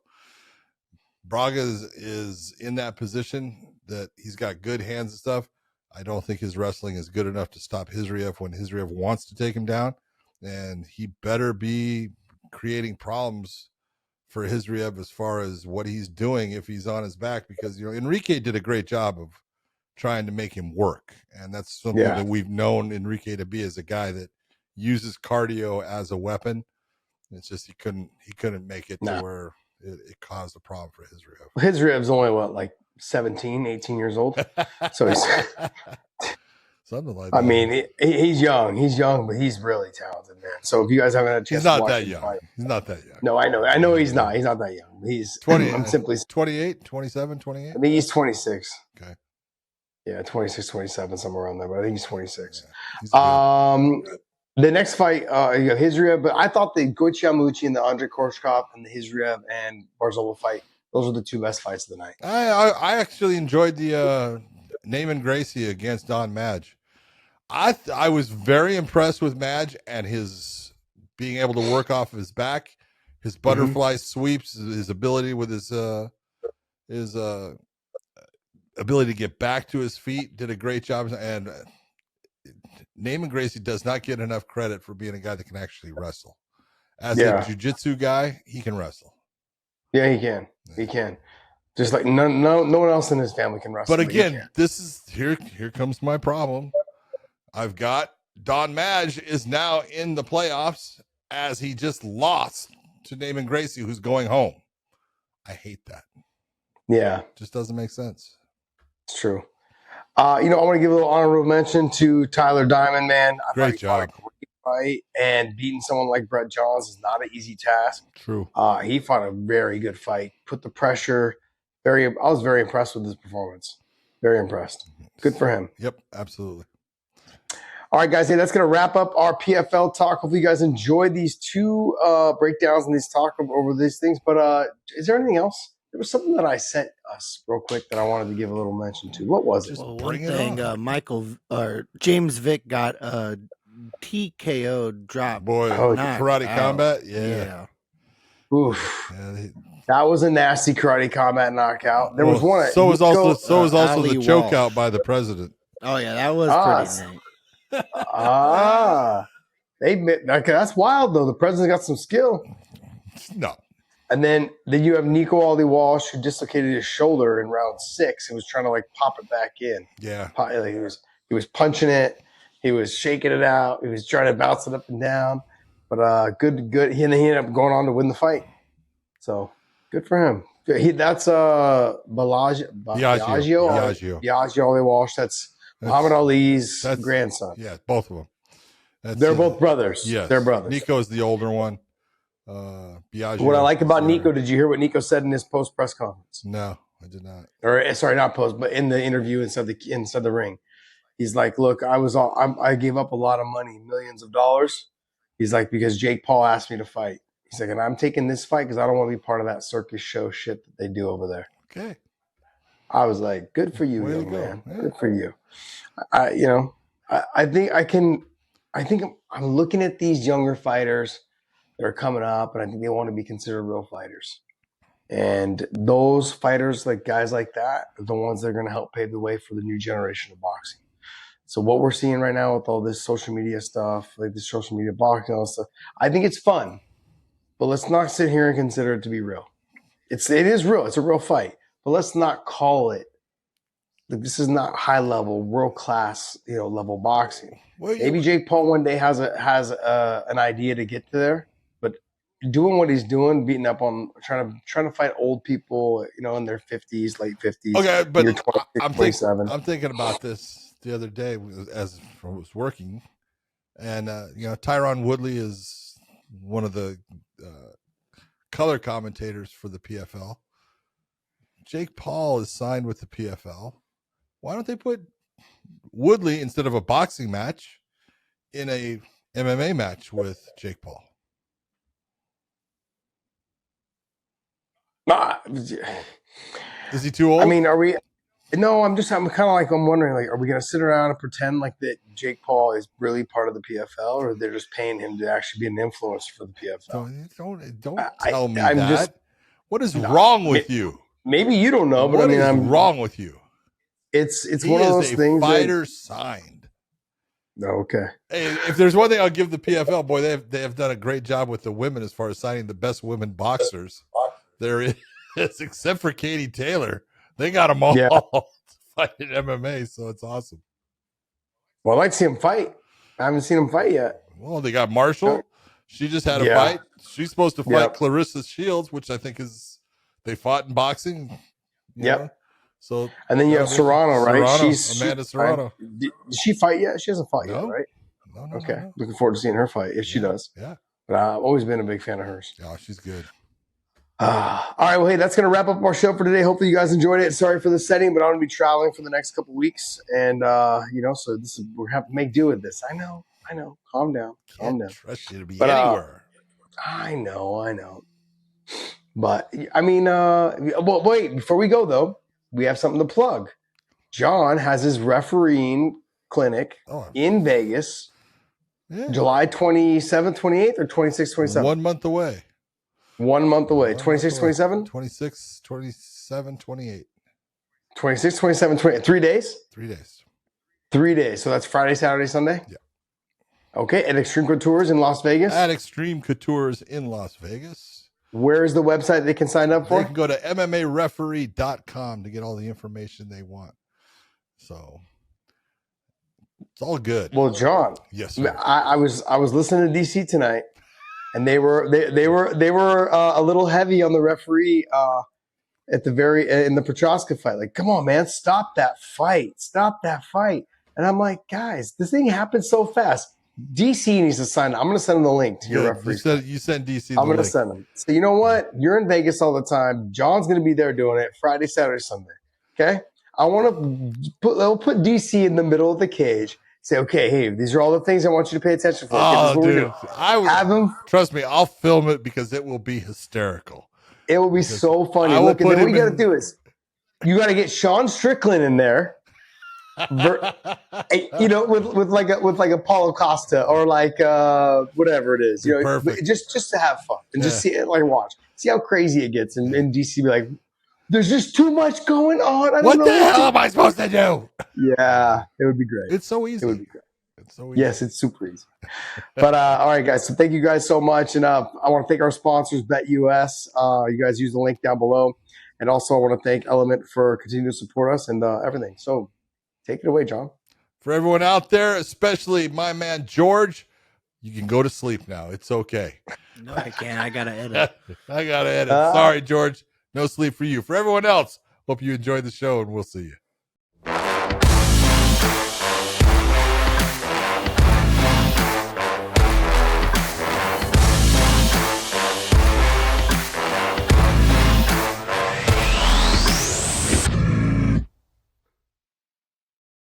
Braga is in that position that he's got good hands and stuff. I don't think his wrestling is good enough to stop Hizriev when Hizriev wants to take him down. And he better be creating problems for Hizriev as far as what he's doing if he's on his back, because Enrique did a great job of trying to make him work, and that's something that we've known Enrique to be, as a guy that uses cardio as a weapon. It's just he couldn't make it to where it caused a problem for Hizriev. Hizriev's only 17, 18 years old, so he's something like that. I mean, he's young, but he's really talented, man. So if you guys haven't had a chance, he's not to watch that him young. fight, He's not that young. No, I know he's not. He's not that young. He's 20. I'm simply 28, 27, 28. I think he's 26. Okay. Yeah, 26, 27, somewhere around there, but I think he's 26. Yeah, he's the next fight, you have Hizriev, but I thought the Goichi Yamauchi and the Andrei Koreshkov and the Hizriev and Barzola fight, those are the two best fights of the night. I actually enjoyed the Naaman Gracie against Don Madge. I was very impressed with Madge and his being able to work off of his back, his butterfly sweeps, his ability with his ability to get back to his feet. Did a great job. And Naaman Gracie does not get enough credit for being a guy that can actually wrestle. As a jiu-jitsu guy, he can wrestle. Yeah, he can. He can. Just like no one else in his family can wrestle. But again, this is here comes my problem. I've got Don Madge is now in the playoffs as he just lost to Naaman Gracie, who's going home. I hate that. Yeah. Just doesn't make sense. It's true. I want to give a little honorable mention to Tyler Diamond, man. Great job. Great fight, and beating someone like Brett Johns is not an easy task. True. He fought a very good fight. Put the pressure. I was very impressed with his performance. Very impressed. Good for him. Yep, absolutely. All right, guys. Hey, that's going to wrap up our PFL talk. Hopefully you guys enjoyed these two breakdowns and these talk over these things. But is there anything else? There was something that I sent us real quick that I wanted to give a little mention to. What was it? Well, one thing, Michael or James Vick got a TKO drop. Boy, karate combat? Yeah. Oof. That was a nasty karate combat knockout. There was one. So was also the choke out by the president. Oh yeah, that was pretty neat. That's wild though. The president's got some skill. No. And then you have Nico Ali Walsh, who dislocated his shoulder in round 6. He was trying to pop it back in. Yeah. He was punching it. He was shaking it out. He was trying to bounce it up and down. But good. He ended up going on to win the fight. So good for him. That's Biagio Ali Walsh. That's Muhammad Ali's grandson. Yeah, both of them. They're both brothers. Yes. They're brothers. Nico's the older one. Biagio. What I like about Nico, did you hear what Nico said in his post press conference? No, I did not. Or sorry, not post, but in the interview inside the ring. He's like, look, I gave up a lot of money, millions of dollars. He's like, because Jake Paul asked me to fight. He's like, and I'm taking this fight because I don't want to be part of that circus show shit that they do over there. Okay. I was like, good for you, young man. Yeah. Good for you. I think I'm looking at these younger fighters that are coming up, and I think they want to be considered real fighters. And those fighters, like guys like that, are the ones that are going to help pave the way for the new generation of boxing. So what we're seeing right now with all this social media stuff, like this social media boxing, all this stuff, I think it's fun. But let's not sit here and consider it to be real. It is real. It's a real fight. But let's not call it. This is not high level, world class, level boxing. Well, maybe Jake Paul one day has an idea to get there, but doing what he's doing, beating up on trying to fight old people, in their 50s, late 50s. Okay, but 27. I'm thinking about this the other day as I was working, and Tyron Woodley is one of the color commentators for the PFL. Jake Paul is signed with the PFL. Why don't they put Woodley, instead of a boxing match, in a MMA match with Jake Paul? Is he too old? I mean, are we? No, I'm kind of wondering, are we going to sit around and pretend like that Jake Paul is really part of the PFL, or they're just paying him to actually be an influencer for the PFL? Don't tell me that. What is wrong with you? Maybe you don't know, but what is wrong with you? It's one of those things. Fighter signed. Okay. Hey, if there's one thing I'll give the PFL, boy, they have done a great job with the women as far as signing the best women boxers there is, except for Katie Taylor. They got them all to fight in MMA, so it's awesome. Well, I'd like to see him fight. I haven't seen him fight yet. Well, they got Marshall. She just had a fight. She's supposed to fight Clarissa Shields, which I think they fought in boxing. Yep. So, and then you have Serrano, right? Amanda Serrano. Did she fight yet? She hasn't fought yet, right? No. Okay. No. Looking forward to seeing her fight if she does. Yeah. But I've always been a big fan of hers. Yeah, she's good. All right. Well, hey, that's going to wrap up our show for today. Hopefully you guys enjoyed it. Sorry for the setting, but I'm going to be traveling for the next couple weeks. And, so we're have to make do with this. I know. Calm down. Can't trust you to be anywhere. I know. But, I mean, well, wait, before we go, though, we have something to plug. John has his refereeing clinic in Vegas, July 27th, 28th, or 26th, 27th? 1 month away. 1 month away. 26, 27? 26, 27, 28. 26, 27, 28. 3 days? 3 days. 3 days. So that's Friday, Saturday, Sunday? Yeah. Okay. At Extreme Coutures in Las Vegas? At Extreme Coutures in Las Vegas. Where is the website they can sign up for? They can go to MMAreferee.com to get all the information they want. So it's all good. Well, John. Yes, sir. I was listening to DC tonight, and they were a little heavy on the referee at the in the Procházka fight. Like, come on, man, stop that fight. And I'm like, guys, this thing happened so fast. DC needs to sign. I'm going to send him the link to your referee. You sent DC. I'm going to send him. So you know what? You're in Vegas all the time. John's going to be there doing it Friday, Saturday, Sunday. Okay. I want to put DC in the middle of the cage. Say, okay, hey, these are all the things I want you to pay attention for. Okay, this is Oh, what we're dude, doing. I would Have him. trust me. I'll film it because it will be hysterical. It will be so funny. I will Look, and put then what him you got to in- do is you got to get Sean Strickland in there. You know, with like a Paulo Costa or like whatever it is, you know, Perfect. just to have fun and just see it, like see how crazy it gets, and DC be like, there's just too much going on. I don't What know the hell am I supposed to do? Yeah, it would be great. It's so easy. It would be great. It's so easy. Yes, it's super easy. But all right, guys. So thank you guys so much, and I want to thank our sponsors, BetUS. You guys use the link down below, and also I want to thank Element for continuing to support us and everything. So take it away, John. For everyone out there, especially my man George, you can go to sleep now. It's okay. No, I can't. I gotta edit. I gotta edit. Sorry, George. No sleep for you. For everyone else, hope you enjoyed the show, and we'll see you.